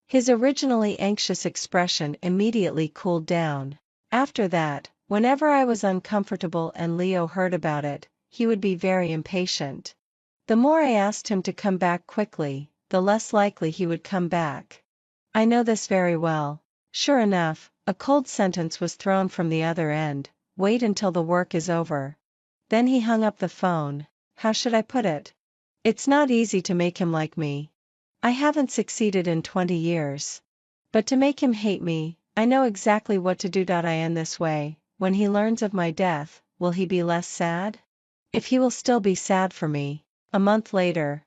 His originally anxious expression immediately cooled down. After that, whenever I was uncomfortable and Leo heard about it, he would be very impatient. The more I asked him to come back quickly, the less likely he would come back. I know this very well. Sure enough, a cold sentence was thrown from the other end: "Wait until the work is over." Then he hung up the phone. How should I put it? It's not easy to make him like me. I haven't succeeded in 20 years. But to make him hate me, I know exactly what to do. I end this way. When he learns of my death, will he be less sad? If he will still be sad for me. A month later.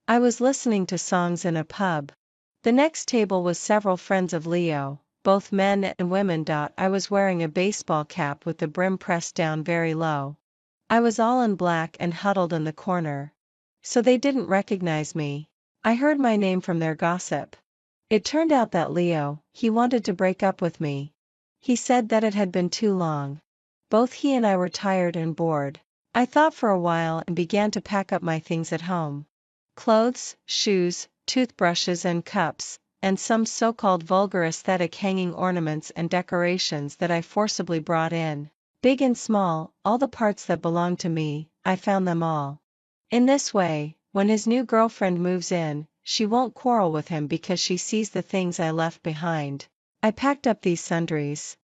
I was listening to songs in a pub. The next table was several friends of Leo, both men and women. I was wearing a baseball cap with the brim pressed down very low. I was all in black and huddled in the corner. So they didn't recognize me. I heard my name from their gossip. It turned out that Leo, he wanted to break up with me. He said that it had been too long. Both he and I were tired and bored. I thought for a while and began to pack up my things at home. Clothes, shoes, toothbrushes and cups, and some so-called vulgar aesthetic hanging ornaments and decorations that I forcibly brought in. Big and small, all the parts that belonged to me, I found them all. In this way, when his new girlfriend moves in, she won't quarrel with him because she sees the things I left behind. I packed up these sundries.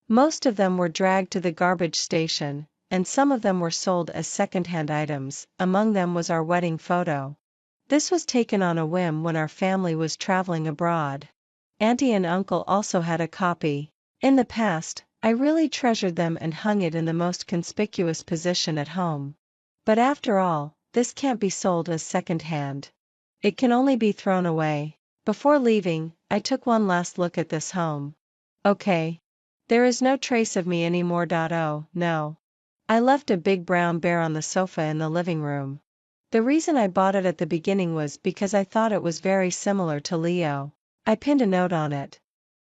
Most of them were dragged to the garbage station, and some of them were sold as second-hand items. Among them was our wedding photo. This was taken on a whim when our family was traveling abroad. Auntie and uncle also had a copy. In the past, I really treasured them and hung it in the most conspicuous position at home. But after all, this can't be sold as second-hand. It can only be thrown away. Before leaving, I took one last look at this home. Okay. There is no trace of me anymore. Oh, no. I left a big brown bear on the sofa in the living room. The reason I bought it at the beginning was because I thought it was very similar to Leo. I pinned a note on it.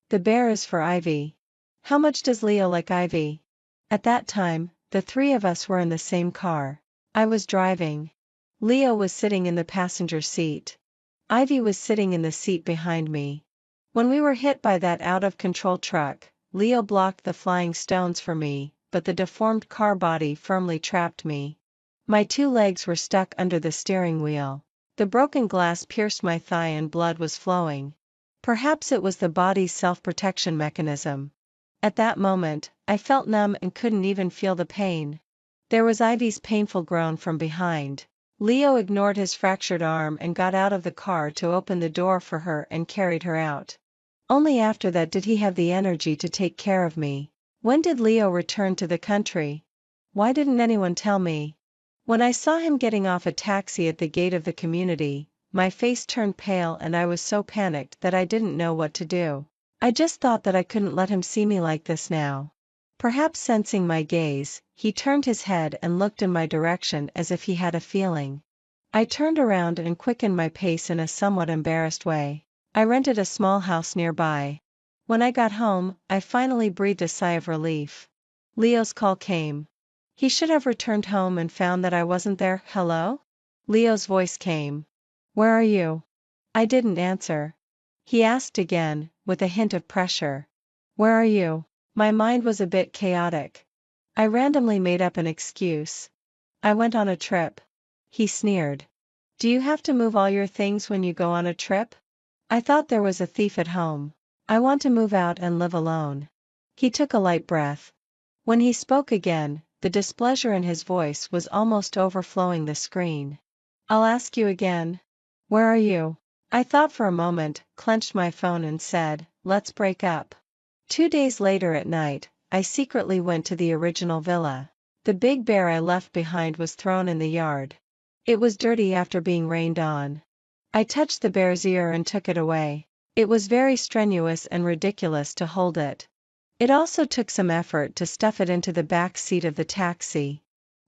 The bear is for Ivy. How much does Leo like Ivy? At that time, the three of us were in the same car. I was driving. Leo was sitting in the passenger seat. Ivy was sitting in the seat behind me. When we were hit by that out-of-control truck, Leo blocked the flying stones for me, but the deformed car body firmly trapped me. My two legs were stuck under the steering wheel. The broken glass pierced my thigh and blood was flowing. Perhaps it was the body's self-protection mechanism. At that moment, I felt numb and couldn't even feel the pain. There was Ivy's painful groan from behind. Leo ignored his fractured arm and got out of the car to open the door for her and carried her out. Only after that did he have the energy to take care of me. When did Leo return to the country? Why didn't anyone tell me? When I saw him getting off a taxi at the gate of the community, my face turned pale and I was so panicked that I didn't know what to do. I just thought that I couldn't let him see me like this now. Perhaps sensing my gaze, he turned his head and looked in my direction as if he had a feeling. I turned around and quickened my pace in a somewhat embarrassed way. I rented a small house nearby. When I got home, I finally breathed a sigh of relief. Leo's call came. He should have returned home and found that I wasn't there. Hello? Leo's voice came. Where are you? I didn't answer. He asked again, with a hint of pressure. Where are you? My mind was a bit chaotic. I randomly made up an excuse. I went on a trip. He sneered. Do you have to move all your things when you go on a trip? I thought there was a thief at home. I want to move out and live alone. He took a light breath. When he spoke again, the displeasure in his voice was almost overflowing the screen. I'll ask you again. Where are you? I thought for a moment, clenched my phone and said, let's break up. 2 days later at night, I secretly went to the original villa. The big bear I left behind was thrown in the yard. It was dirty after being rained on. I touched the bear's ear and took it away. It was very strenuous and ridiculous to hold it. It also took some effort to stuff it into the back seat of the taxi.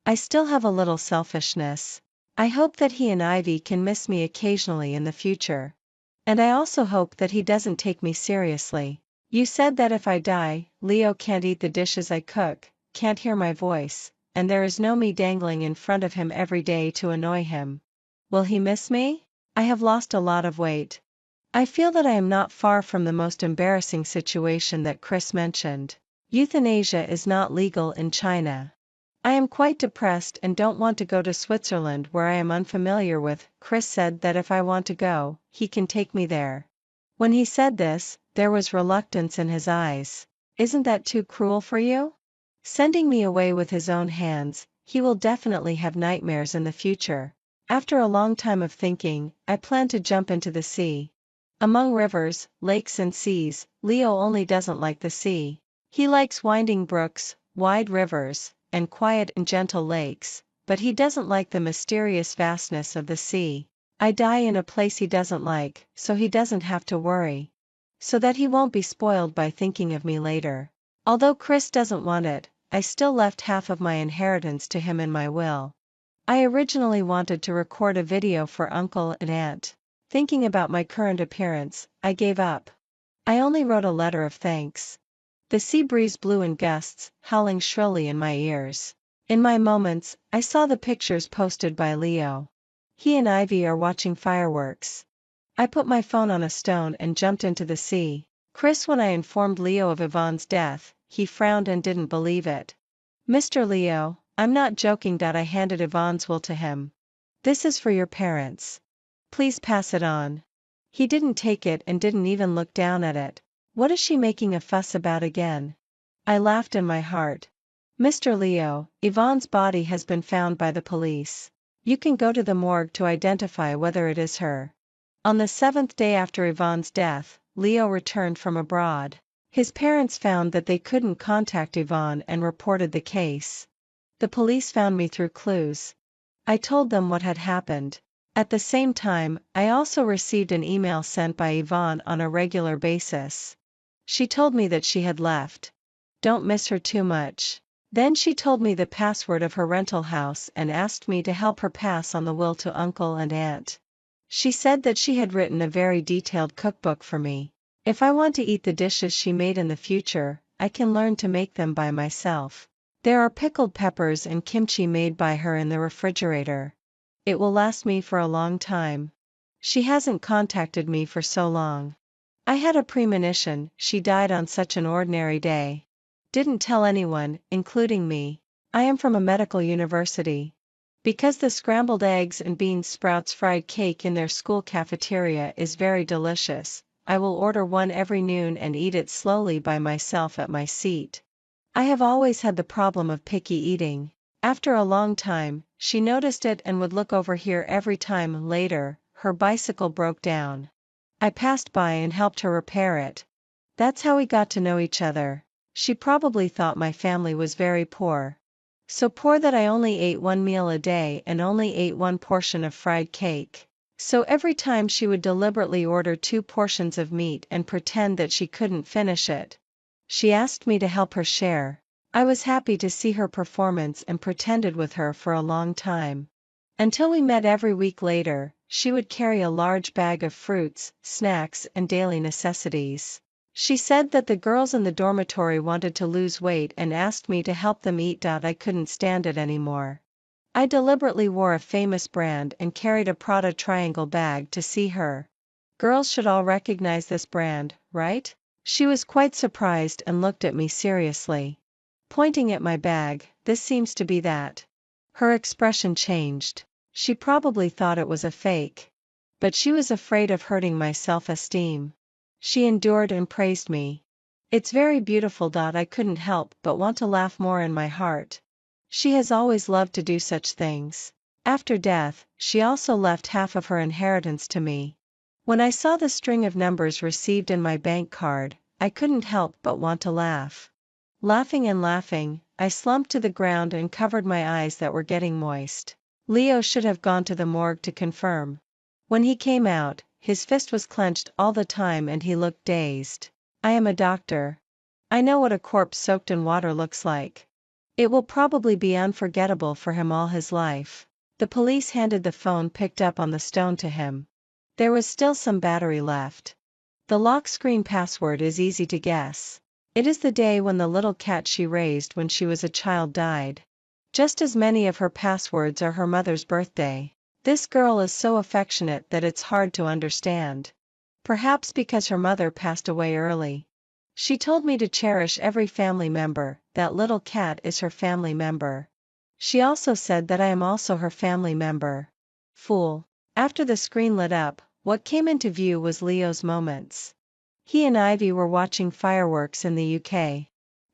I still have a little selfishness. I hope that he and Ivy can miss me occasionally in the future. And I also hope that he doesn't take me seriously. You said that if I die, Leo can't eat the dishes I cook, can't hear my voice, and there is no me dangling in front of him every day to annoy him. Will he miss me? I have lost a lot of weight. I feel that I am not far from the most embarrassing situation that Chris mentioned. Euthanasia is not legal in China. I am quite depressed and don't want to go to Switzerland where I am unfamiliar with. Chris said that if I want to go, he can take me there. When he said this, there was reluctance in his eyes. Isn't that too cruel for you? Sending me away with his own hands, he will definitely have nightmares in the future. After a long time of thinking, I plan to jump into the sea. Among rivers, lakes and seas, Leo only doesn't like the sea. He likes winding brooks, wide rivers, and quiet and gentle lakes, but he doesn't like the mysterious vastness of the sea. I die in a place he doesn't like, so he doesn't have to worry. So that he won't be spoiled by thinking of me later. Although Chris doesn't want it, I still left half of my inheritance to him in my will. I originally wanted to record a video for Uncle and Aunt. Thinking about my current appearance, I gave up. I only wrote a letter of thanks. The sea breeze blew in gusts, howling shrilly in my ears. In my moments, I saw the pictures posted by Leo. He and Ivy are watching fireworks. I put my phone on a stone and jumped into the sea. Chris, when I informed Leo of Yvonne's death, he frowned and didn't believe it. Mr. Leo, I'm not joking. I handed Yvonne's will to him. This is for your parents. Please pass it on. He didn't take it and didn't even look down at it. What is she making a fuss about again? I laughed in my heart. Mr. Leo, Yvonne's body has been found by the police. You can go to the morgue to identify whether it is her. On the 7th day after Yvonne's death, Leo returned from abroad. His parents found that they couldn't contact Yvonne and reported the case. The police found me through clues. I told them what had happened. At the same time, I also received an email sent by Yvonne on a regular basis. She told me that she had left. Don't miss her too much. Then she told me the password of her rental house and asked me to help her pass on the will to Uncle and Aunt. She said that she had written a very detailed cookbook for me. If I want to eat the dishes she made in the future, I can learn to make them by myself. There are pickled peppers and kimchi made by her in the refrigerator. It will last me for a long time. She hasn't contacted me for so long. I had a premonition she died on such an ordinary day. Didn't tell anyone, including me. I am from a medical university. Because the scrambled eggs and beans sprouts fried cake in their school cafeteria is very delicious, I will order one every noon and eat it slowly by myself at my seat. I have always had the problem of picky eating. After a long time, she noticed it and would look over here every time. Later, her bicycle broke down. I passed by and helped her repair it. That's how we got to know each other. She probably thought my family was very poor. So poor that I only ate one meal a day and only ate one portion of fried cake. So every time she would deliberately order 2 portions of meat and pretend that she couldn't finish it. She asked me to help her share. I was happy to see her performance and pretended with her for a long time. Until we met every week later, she would carry a large bag of fruits, snacks and daily necessities. She said that the girls in the dormitory wanted to lose weight and asked me to help them eat. I couldn't stand it anymore. I deliberately wore a famous brand and carried a Prada triangle bag to see her. Girls should all recognize this brand, right? She was quite surprised and looked at me seriously. Pointing at my bag, this seems to be that. Her expression changed. She probably thought it was a fake. But she was afraid of hurting my self-esteem. She endured and praised me. It's very beautiful. I couldn't help but want to laugh more in my heart. She has always loved to do such things. After death, she also left half of her inheritance to me. When I saw the string of numbers received in my bank card, I couldn't help but want to laugh. Laughing and laughing, I slumped to the ground and covered my eyes that were getting moist. Leo should have gone to the morgue to confirm. When he came out, his fist was clenched all the time and he looked dazed. I am a doctor. I know what a corpse soaked in water looks like. It will probably be unforgettable for him all his life. The police handed the phone picked up on the stone to him. There was still some battery left. The lock screen password is easy to guess. It is the day when the little cat she raised when she was a child died. Just as many of her passwords are her mother's birthday. This girl is so affectionate that it's hard to understand. Perhaps because her mother passed away early. She told me to cherish every family member, that little cat is her family member. She also said that I am also her family member. Fool. After the screen lit up, what came into view was Leo's moments. He and Ivy were watching fireworks in the UK.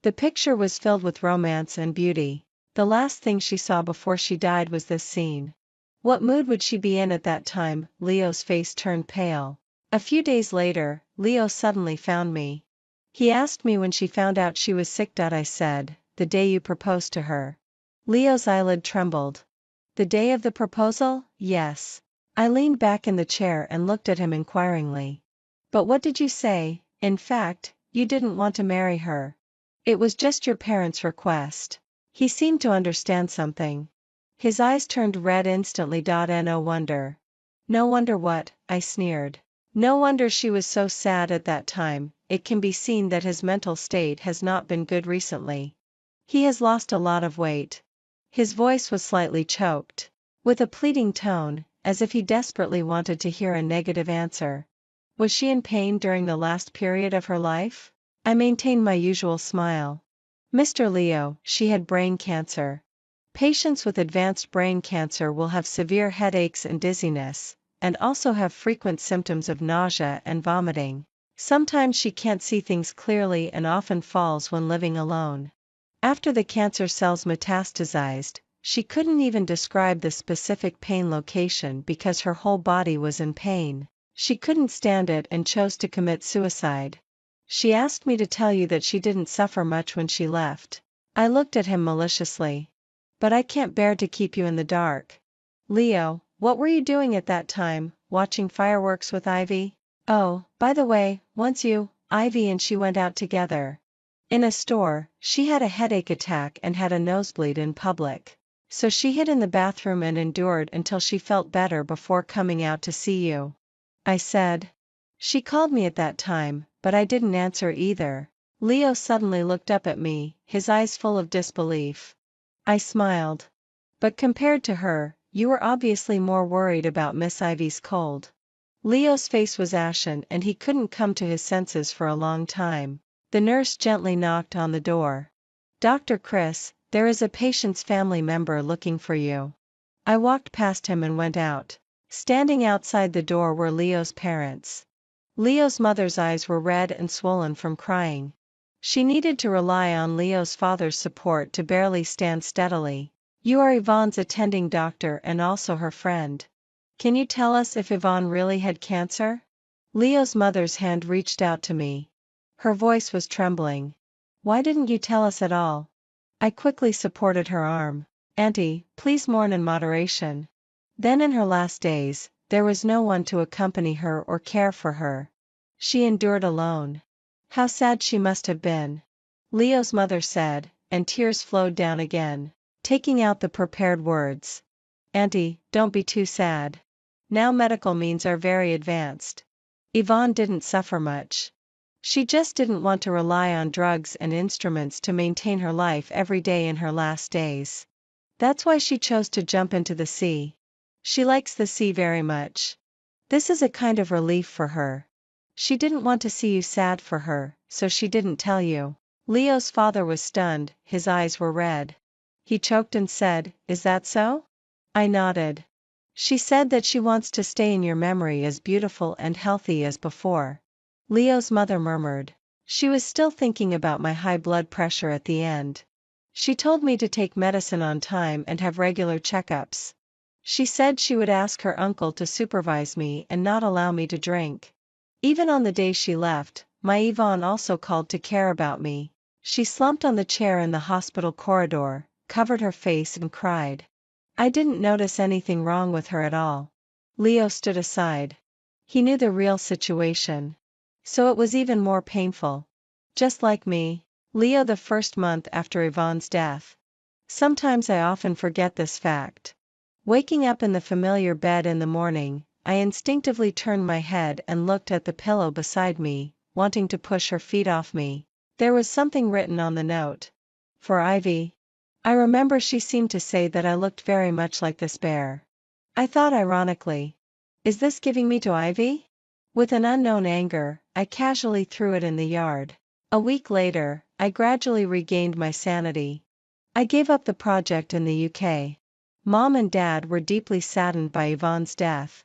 The picture was filled with romance and beauty. The last thing she saw before she died was this scene. What mood would she be in at that time? Leo's face turned pale. A few days later, Leo suddenly found me. He asked me when she found out she was sick. I said, the day you proposed to her. Leo's eyelid trembled. The day of the proposal? Yes. I leaned back in the chair and looked at him inquiringly. But what did you say? In fact, you didn't want to marry her. It was just your parents' request. He seemed to understand something. His eyes turned red instantly. No wonder. No wonder what? I sneered. No wonder she was so sad at that time. It can be seen that his mental state has not been good recently. He has lost a lot of weight. His voice was slightly choked. With a pleading tone, as if he desperately wanted to hear a negative answer. Was she in pain during the last period of her life? I maintained my usual smile. Mr. Leo, she had brain cancer. Patients with advanced brain cancer will have severe headaches and dizziness, and also have frequent symptoms of nausea and vomiting. Sometimes she can't see things clearly and often falls when living alone. After the cancer cells metastasized, she couldn't even describe the specific pain location because her whole body was in pain. She couldn't stand it and chose to commit suicide. She asked me to tell you that she didn't suffer much when she left. I looked at him maliciously. But I can't bear to keep you in the dark. Leo, what were you doing at that time, watching fireworks with Ivy? Oh, by the way, once Ivy and she went out together. In a store, she had a headache attack and had a nosebleed in public. So she hid in the bathroom and endured until she felt better before coming out to see you. I said. She called me at that time, but I didn't answer either. Leo suddenly looked up at me, his eyes full of disbelief. I smiled. But compared to her, you were obviously more worried about Miss Ivy's cold. Leo's face was ashen and he couldn't come to his senses for a long time. The nurse gently knocked on the door. Dr. Chris, there is a patient's family member looking for you. I walked past him and went out. Standing outside the door were Leo's parents. Leo's mother's eyes were red and swollen from crying. She needed to rely on Leo's father's support to barely stand steadily. You are Yvonne's attending doctor and also her friend. Can you tell us if Yvonne really had cancer? Leo's mother's hand reached out to me. Her voice was trembling. Why didn't you tell us at all? I quickly supported her arm. Auntie, please mourn in moderation. Then in her last days, there was no one to accompany her or care for her. She endured alone. How sad she must have been. Leo's mother said, and tears flowed down again, taking out the prepared words. Auntie, don't be too sad. Now medical means are very advanced. Yvonne didn't suffer much. She just didn't want to rely on drugs and instruments to maintain her life every day in her last days. That's why she chose to jump into the sea. She likes the sea very much. This is a kind of relief for her. She didn't want to see you sad for her, so she didn't tell you. Leo's father was stunned, his eyes were red. He choked and said, Is that so? I nodded. She said that she wants to stay in your memory as beautiful and healthy as before. Leo's mother murmured. She was still thinking about my high blood pressure at the end. She told me to take medicine on time and have regular checkups. She said she would ask her uncle to supervise me and not allow me to drink. Even on the day she left, my Yvonne also called to care about me. She slumped on the chair in the hospital corridor, covered her face and cried. I didn't notice anything wrong with her at all. Leo stood aside. He knew the real situation. So it was even more painful. Just like me. Leo the first month after Yvonne's death. Sometimes I often forget this fact. Waking up in the familiar bed in the morning, I instinctively turned my head and looked at the pillow beside me, wanting to push her feet off me. There was something written on the note. For Ivy. I remember she seemed to say that I looked very much like this bear. I thought ironically. Is this giving me to Ivy? With an unknown anger, I casually threw it in the yard. A week later, I gradually regained my sanity. I gave up the project in the UK. Mom and Dad were deeply saddened by Yvonne's death.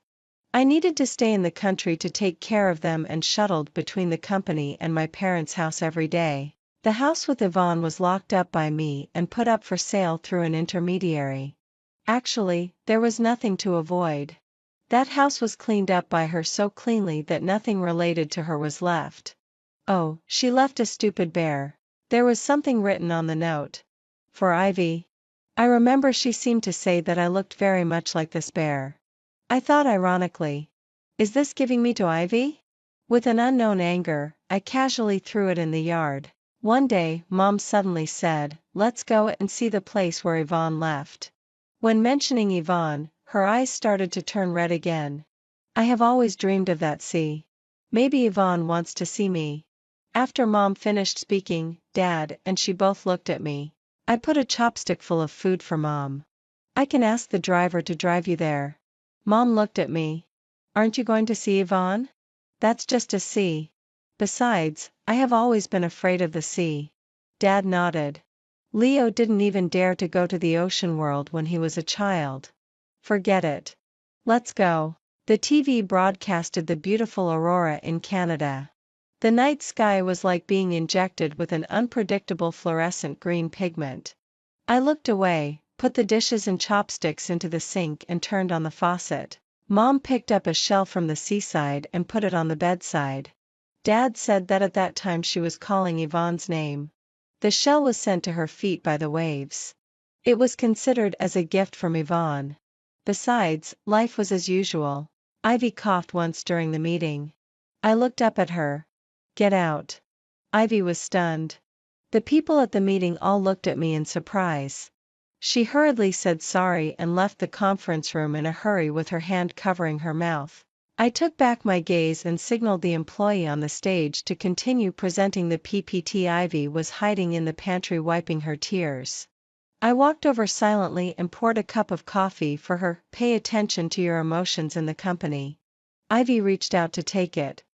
I needed to stay in the country to take care of them and shuttled between the company and my parents' house every day. The house with Yvonne was locked up by me and put up for sale through an intermediary. Actually, there was nothing to avoid. That house was cleaned up by her so cleanly that nothing related to her was left. Oh, she left a stupid bear. There was something written on the note. For Ivy. I remember she seemed to say that I looked very much like this bear. I thought ironically, is this giving me to Ivy? With an unknown anger, I casually threw it in the yard. One day, Mom suddenly said, let's go and see the place where Yvonne left. When mentioning Yvonne, her eyes started to turn red again. I have always dreamed of that sea. Maybe Yvonne wants to see me. After Mom finished speaking, Dad and she both looked at me. I put a chopstick full of food for Mom. I can ask the driver to drive you there. Mom looked at me. Aren't you going to see Yvonne? That's just a sea. Besides, I have always been afraid of the sea. Dad nodded. Leo didn't even dare to go to the ocean world when he was a child. Forget it. Let's go. The TV broadcasted the beautiful aurora in Canada. The night sky was like being injected with an unpredictable fluorescent green pigment. I looked away, put the dishes and chopsticks into the sink and turned on the faucet. Mom picked up a shell from the seaside and put it on the bedside. Dad said that at that time she was calling Yvonne's name. The shell was sent to her feet by the waves. It was considered as a gift from Yvonne. Besides, life was as usual. Ivy coughed once during the meeting. I looked up at her. Get out. Ivy was stunned. The people at the meeting all looked at me in surprise. She hurriedly said sorry and left the conference room in a hurry with her hand covering her mouth. I took back my gaze and signaled the employee on the stage to continue presenting the PPT. Ivy was hiding in the pantry wiping her tears. I walked over silently and poured a cup of coffee for her. Pay attention to your emotions in the company. Ivy reached out to take it.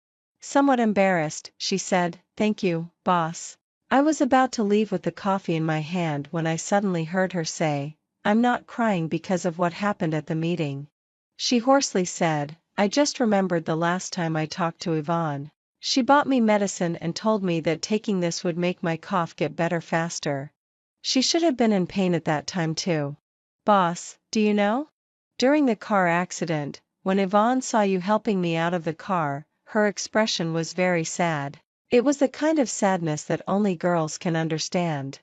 Somewhat embarrassed, she said, thank you, boss. I was about to leave with the coffee in my hand when I suddenly heard her say, I'm not crying because of what happened at the meeting. She hoarsely said, I just remembered the last time I talked to Yvonne. She bought me medicine and told me that taking this would make my cough get better faster. She should have been in pain at that time too. Boss, do you know? During the car accident, when Yvonne saw you helping me out of the car, her expression was very sad. It was the kind of sadness that only girls can understand.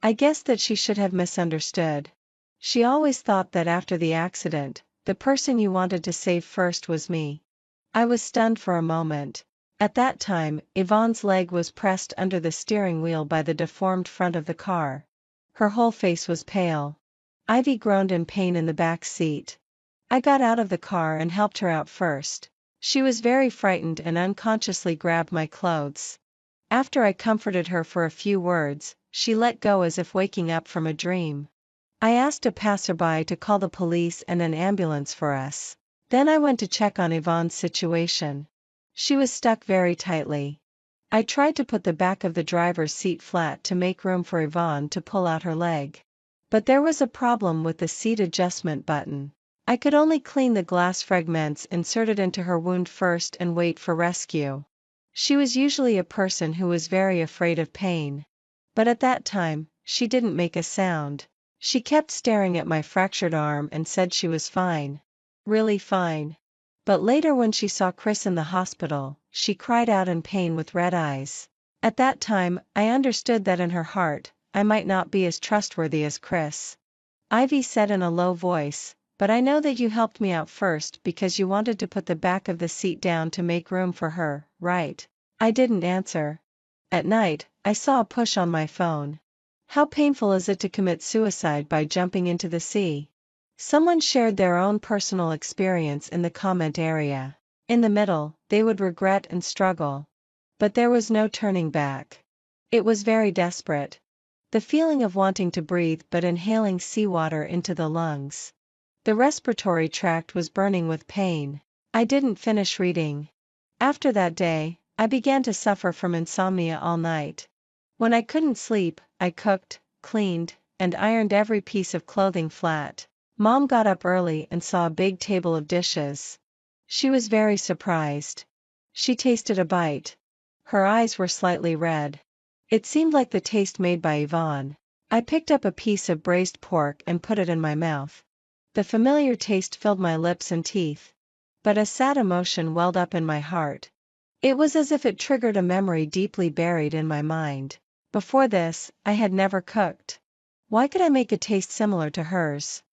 I guess that she should have misunderstood. She always thought that after the accident, the person you wanted to save first was me. I was stunned for a moment. At that time, Yvonne's leg was pressed under the steering wheel by the deformed front of the car. Her whole face was pale. Ivy groaned in pain in the back seat. I got out of the car and helped her out first. She was very frightened and unconsciously grabbed my clothes. After I comforted her for a few words, she let go as if waking up from a dream. I asked a passerby to call the police and an ambulance for us. Then I went to check on Yvonne's situation. She was stuck very tightly. I tried to put the back of the driver's seat flat to make room for Yvonne to pull out her leg. But there was a problem with the seat adjustment button. I could only clean the glass fragments inserted into her wound first and wait for rescue. She was usually a person who was very afraid of pain. But at that time, she didn't make a sound. She kept staring at my fractured arm and said she was fine. Really fine. But later when she saw Chris in the hospital, she cried out in pain with red eyes. At that time, I understood that in her heart, I might not be as trustworthy as Chris. Ivy said in a low voice, but I know that you helped me out first because you wanted to put the back of the seat down to make room for her, right? I didn't answer. At night, I saw a push on my phone. How painful is it to commit suicide by jumping into the sea? Someone shared their own personal experience in the comment area. In the middle, they would regret and struggle. But there was no turning back. It was very desperate. The feeling of wanting to breathe but inhaling seawater into the lungs. The respiratory tract was burning with pain. I didn't finish reading. After that day, I began to suffer from insomnia all night. When I couldn't sleep, I cooked, cleaned, and ironed every piece of clothing flat. Mom got up early and saw a big table of dishes. She was very surprised. She tasted a bite. Her eyes were slightly red. It seemed like the taste made by Yvonne. I picked up a piece of braised pork and put it in my mouth. The familiar taste filled my lips and teeth. But a sad emotion welled up in my heart. It was as if it triggered a memory deeply buried in my mind. Before this, I had never cooked. Why could I make a taste similar to hers?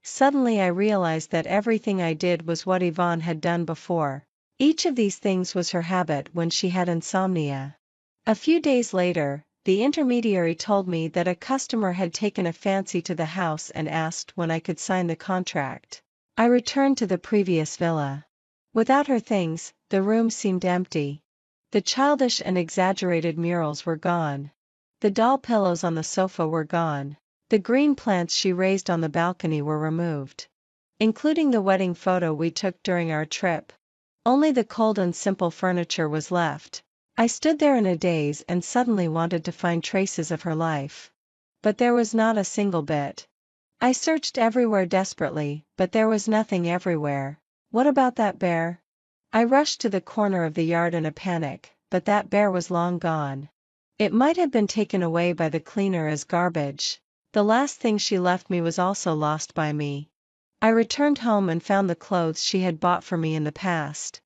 Suddenly I realized that everything I did was what Yvonne had done before. Each of these things was her habit when she had insomnia. A few days later, the intermediary told me that a customer had taken a fancy to the house and asked when I could sign the contract. I returned to the previous villa. Without her things, the room seemed empty. The childish and exaggerated murals were gone. The doll pillows on the sofa were gone. The green plants she raised on the balcony were removed, including the wedding photo we took during our trip. Only the cold and simple furniture was left. I stood there in a daze and suddenly wanted to find traces of her life. But there was not a single bit. I searched everywhere desperately, but there was nothing everywhere. What about that bear? I rushed to the corner of the yard in a panic, but that bear was long gone. It might have been taken away by the cleaner as garbage. The last thing she left me was also lost by me. I returned home and found the clothes she had bought for me in the past.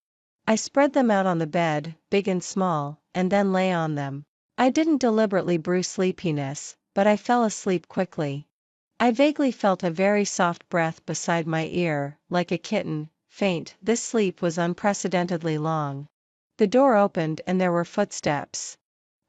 I spread them out on the bed, big and small, and then lay on them. I didn't deliberately brew sleepiness, but I fell asleep quickly. I vaguely felt a very soft breath beside my ear, like a kitten, faint. This sleep was unprecedentedly long. The door opened and there were footsteps.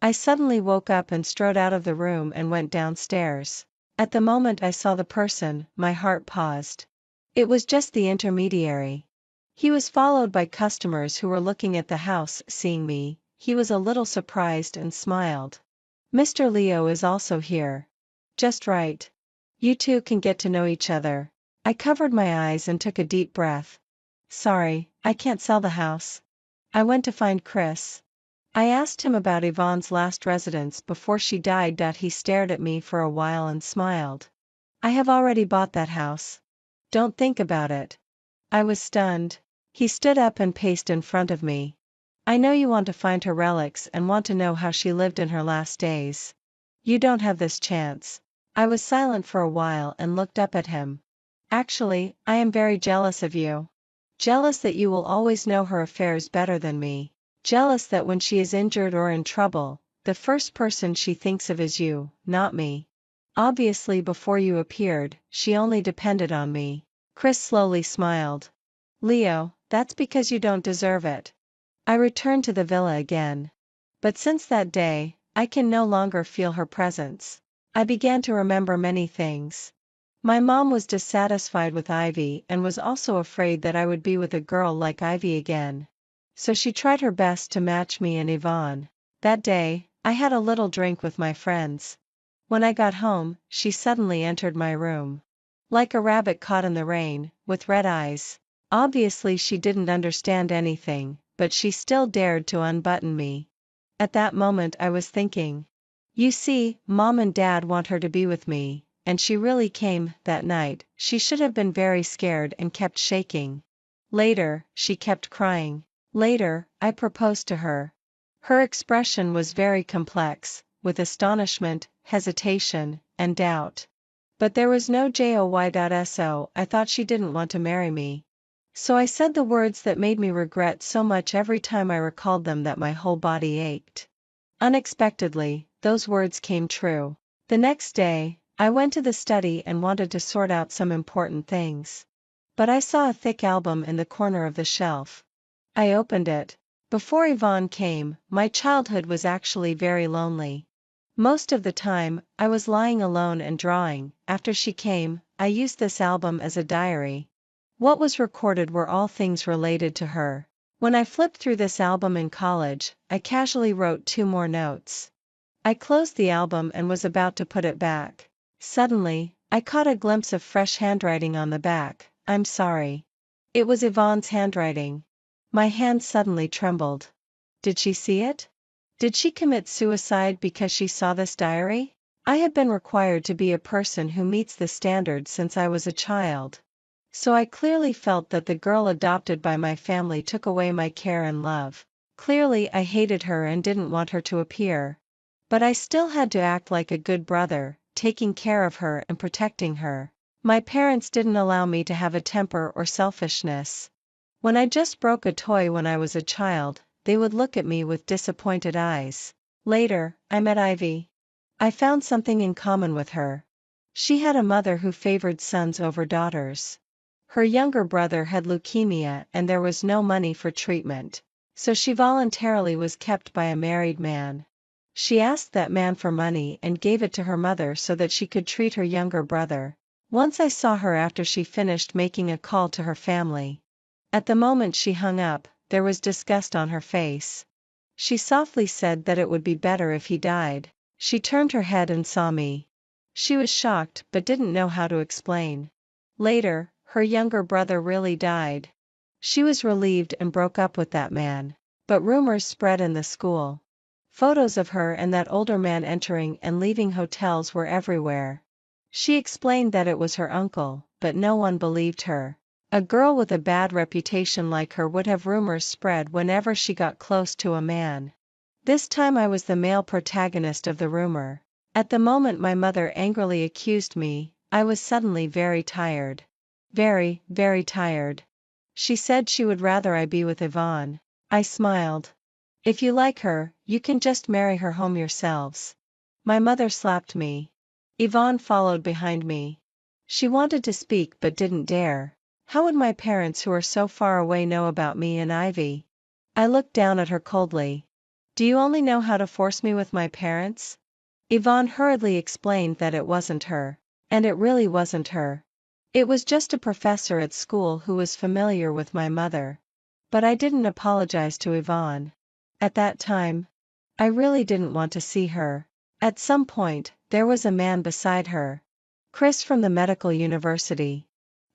I suddenly woke up and strode out of the room and went downstairs. At the moment I saw the person, my heart paused. It was just the intermediary. He was followed by customers who were looking at the house. Seeing me, he was a little surprised and smiled. "Mr. Leo is also here. Just right. You two can get to know each other." I covered my eyes and took a deep breath. "Sorry, I can't sell the house. I went to find Chris." I asked him about Yvonne's last residence before she died. He stared at me for a while and smiled. "I have already bought that house. Don't think about it." I was stunned. He stood up and paced in front of me. "I know you want to find her relics and want to know how she lived in her last days. You don't have this chance." I was silent for a while and looked up at him. "Actually, I am very jealous of you. Jealous that you will always know her affairs better than me. Jealous that when she is injured or in trouble, the first person she thinks of is you, not me. Obviously before you appeared, she only depended on me." Chris slowly smiled. "Leo, that's because you don't deserve it." I returned to the villa again. But since that day, I can no longer feel her presence. I began to remember many things. My mom was dissatisfied with Ivy and was also afraid that I would be with a girl like Ivy again. So she tried her best to match me and Yvonne. That day, I had a little drink with my friends. When I got home, she suddenly entered my room. Like a rabbit caught in the rain, with red eyes. Obviously she didn't understand anything, but she still dared to unbutton me. At that moment I was thinking, you see, Mom and Dad want her to be with me, and she really came. That night, she should have been very scared and kept shaking. Later, she kept crying. Later, I proposed to her. Her expression was very complex, with astonishment, hesitation, and doubt. But there was no joy.so. I thought she didn't want to marry me. So I said the words that made me regret so much every time I recalled them that my whole body ached. Unexpectedly, those words came true. The next day, I went to the study and wanted to sort out some important things. But I saw a thick album in the corner of the shelf. I opened it. Before Yvonne came, my childhood was actually very lonely. Most of the time, I was lying alone and drawing. After she came, I used this album as a diary. What was recorded were all things related to her. When I flipped through this album in college, I casually wrote 2 more notes. I closed the album and was about to put it back. Suddenly, I caught a glimpse of fresh handwriting on the back. "I'm sorry." It was Yvonne's handwriting. My hand suddenly trembled. Did she see it? Did she commit suicide because she saw this diary? I had been required to be a person who meets the standard since I was a child. So I clearly felt that the girl adopted by my family took away my care and love. Clearly I hated her and didn't want her to appear. But I still had to act like a good brother, taking care of her and protecting her. My parents didn't allow me to have a temper or selfishness. When I just broke a toy when I was a child, they would look at me with disappointed eyes. Later, I met Ivy. I found something in common with her. She had a mother who favored sons over daughters. Her younger brother had leukemia and there was no money for treatment, so she voluntarily was kept by a married man. She asked that man for money and gave it to her mother so that she could treat her younger brother. Once I saw her after she finished making a call to her family. At the moment she hung up, there was disgust on her face. She softly said that it would be better if he died. She turned her head and saw me. She was shocked but didn't know how to explain. Later, her younger brother really died. She was relieved and broke up with that man. But rumors spread in the school. Photos of her and that older man entering and leaving hotels were everywhere. She explained that it was her uncle, but no one believed her. A girl with a bad reputation like her would have rumors spread whenever she got close to a man. This time I was the male protagonist of the rumor. At the moment my mother angrily accused me, I was suddenly very tired. Very, very tired. She said she would rather I be with Yvonne. I smiled. If you like her, you can just marry her home yourselves. My mother slapped me. Yvonne followed behind me. She wanted to speak but didn't dare. How would my parents who are so far away know about me and Ivy? I looked down at her coldly. Do you only know how to force me with my parents? Yvonne hurriedly explained that it wasn't her. And it really wasn't her. It was just a professor at school who was familiar with my mother. But I didn't apologize to Yvonne. At that time, I really didn't want to see her. At some point, there was a man beside her. Chris from the medical university.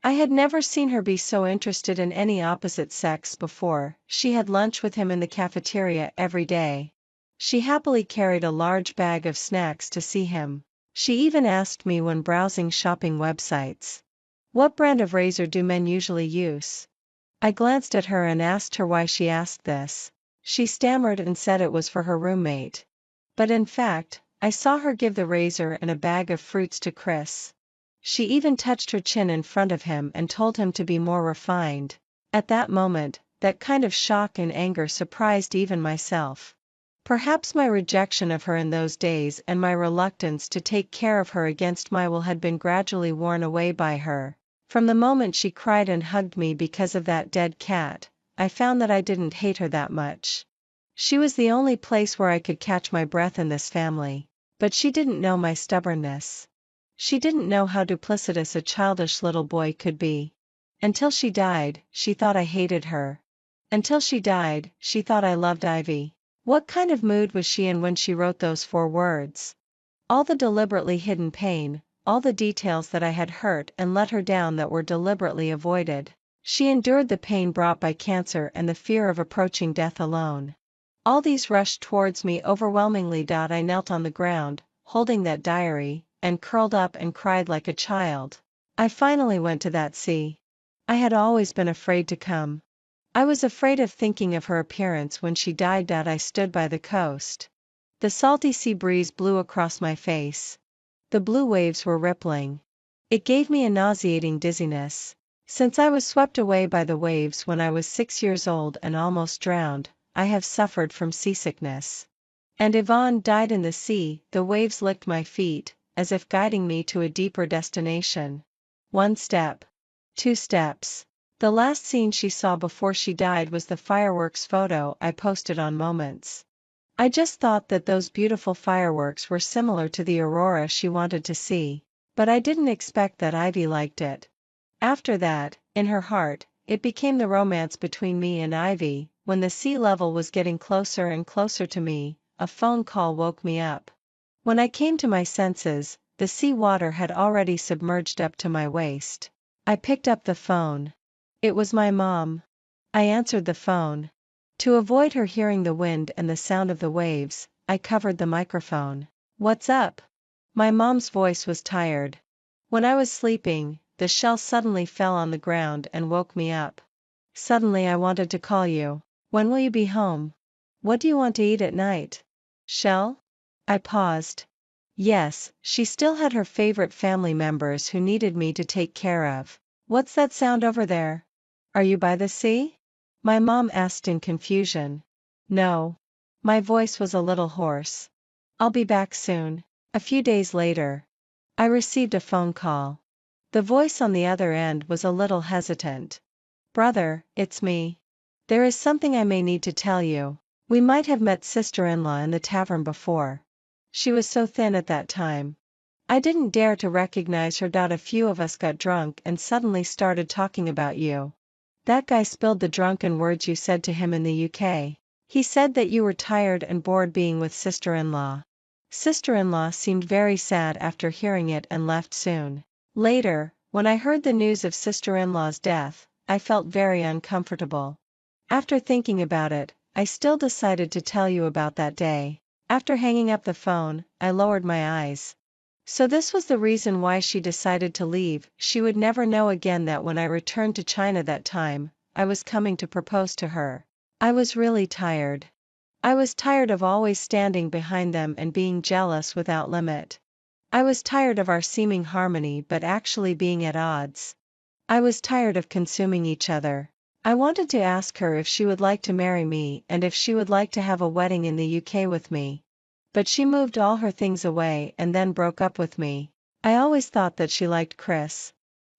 I had never seen her be so interested in any opposite sex before. She had lunch with him in the cafeteria every day. She happily carried a large bag of snacks to see him. She even asked me when browsing shopping websites, "What brand of razor do men usually use?" I glanced at her and asked her why she asked this. She stammered and said it was for her roommate. But in fact, I saw her give the razor and a bag of fruits to Chris. She even touched her chin in front of him and told him to be more refined. At that moment, that kind of shock and anger surprised even myself. Perhaps my rejection of her in those days and my reluctance to take care of her against my will had been gradually worn away by her. From the moment she cried and hugged me because of that dead cat, I found that I didn't hate her that much. She was the only place where I could catch my breath in this family. But she didn't know my stubbornness. She didn't know how duplicitous a childish little boy could be. Until she died, she thought I hated her. Until she died, she thought I loved Ivy. What kind of mood was she in when she wrote those 4 words? All the deliberately hidden pain, all the details that I had hurt and let her down that were deliberately avoided. She endured the pain brought by cancer and the fear of approaching death alone. All these rushed towards me overwhelmingly. I knelt on the ground, holding that diary, and curled up and cried like a child. I finally went to that sea. I had always been afraid to come. I was afraid of thinking of her appearance when she died. I stood by the coast. The salty sea breeze blew across my face. The blue waves were rippling. It gave me a nauseating dizziness. Since I was swept away by the waves when I was 6 years old and almost drowned, I have suffered from seasickness. And Yvonne died in the sea. The waves licked my feet, as if guiding me to a deeper destination. 1 step. 2 steps. The last scene she saw before she died was the fireworks photo I posted on Moments. I just thought that those beautiful fireworks were similar to the aurora she wanted to see, but I didn't expect that Ivy liked it. After that, in her heart, it became the romance between me and Ivy. When the sea level was getting closer and closer to me, a phone call woke me up. When I came to my senses, the sea water had already submerged up to my waist. I picked up the phone. It was my mom. I answered the phone. To avoid her hearing the wind and the sound of the waves, I covered the microphone. "What's up?" My mom's voice was tired. When I was sleeping, the shell suddenly fell on the ground and woke me up. Suddenly I wanted to call you. When will you be home? What do you want to eat at night? Shell? I paused. Yes, she still had her favorite family members who needed me to take care of. What's that sound over there? Are you by the sea? My mom asked in confusion. No. My voice was a little hoarse. I'll be back soon. A few days later, I received a phone call. The voice on the other end was a little hesitant. Brother, it's me. There is something I may need to tell you. We might have met sister-in-law in the tavern before. She was so thin at that time. I didn't dare to recognize her. A few of us got drunk and suddenly started talking about you. That guy spilled the drunken words you said to him in the UK. He said that you were tired and bored being with sister-in-law. Sister-in-law seemed very sad after hearing it and left soon. Later, when I heard the news of sister-in-law's death, I felt very uncomfortable. After thinking about it, I still decided to tell you about that day. After hanging up the phone, I lowered my eyes. So this was the reason why she decided to leave. She would never know again that when I returned to China that time, I was coming to propose to her. I was really tired. I was tired of always standing behind them and being jealous without limit. I was tired of our seeming harmony but actually being at odds. I was tired of consuming each other. I wanted to ask her if she would like to marry me and if she would like to have a wedding in the UK with me. But she moved all her things away and then broke up with me. I always thought that she liked Chris.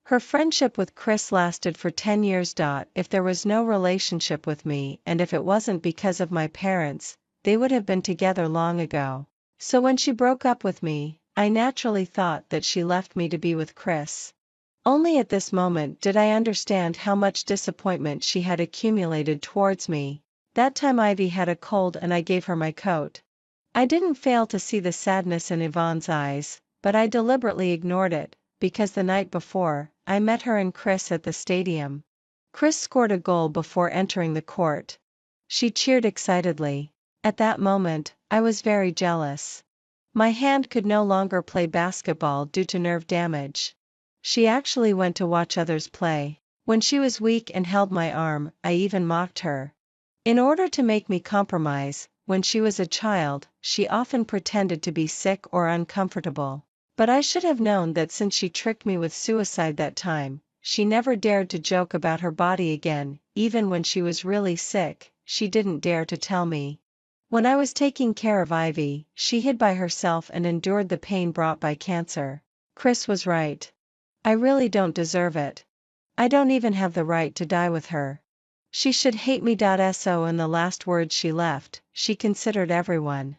Her friendship with Chris lasted for 10 years. If there was no relationship with me and if it wasn't because of my parents, they would have been together long ago. So when she broke up with me, I naturally thought that she left me to be with Chris. Only at this moment did I understand how much disappointment she had accumulated towards me. That time Ivy had a cold and I gave her my coat. I didn't fail to see the sadness in Yvonne's eyes, but I deliberately ignored it, because the night before, I met her and Chris at the stadium. Chris scored a goal before entering the court. She cheered excitedly. At that moment, I was very jealous. My hand could no longer play basketball due to nerve damage. She actually went to watch others play. When she was weak and held my arm, I even mocked her. In order to make me compromise, when she was a child, she often pretended to be sick or uncomfortable. But I should have known that since she tricked me with suicide that time, she never dared to joke about her body again. Even when she was really sick, she didn't dare to tell me. When I was taking care of Ivy, she hid by herself and endured the pain brought by cancer. Chris was right. I really don't deserve it. I don't even have the right to die with her. She should hate me. So in the last words she left, she considered everyone.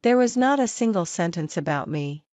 There was not a single sentence about me.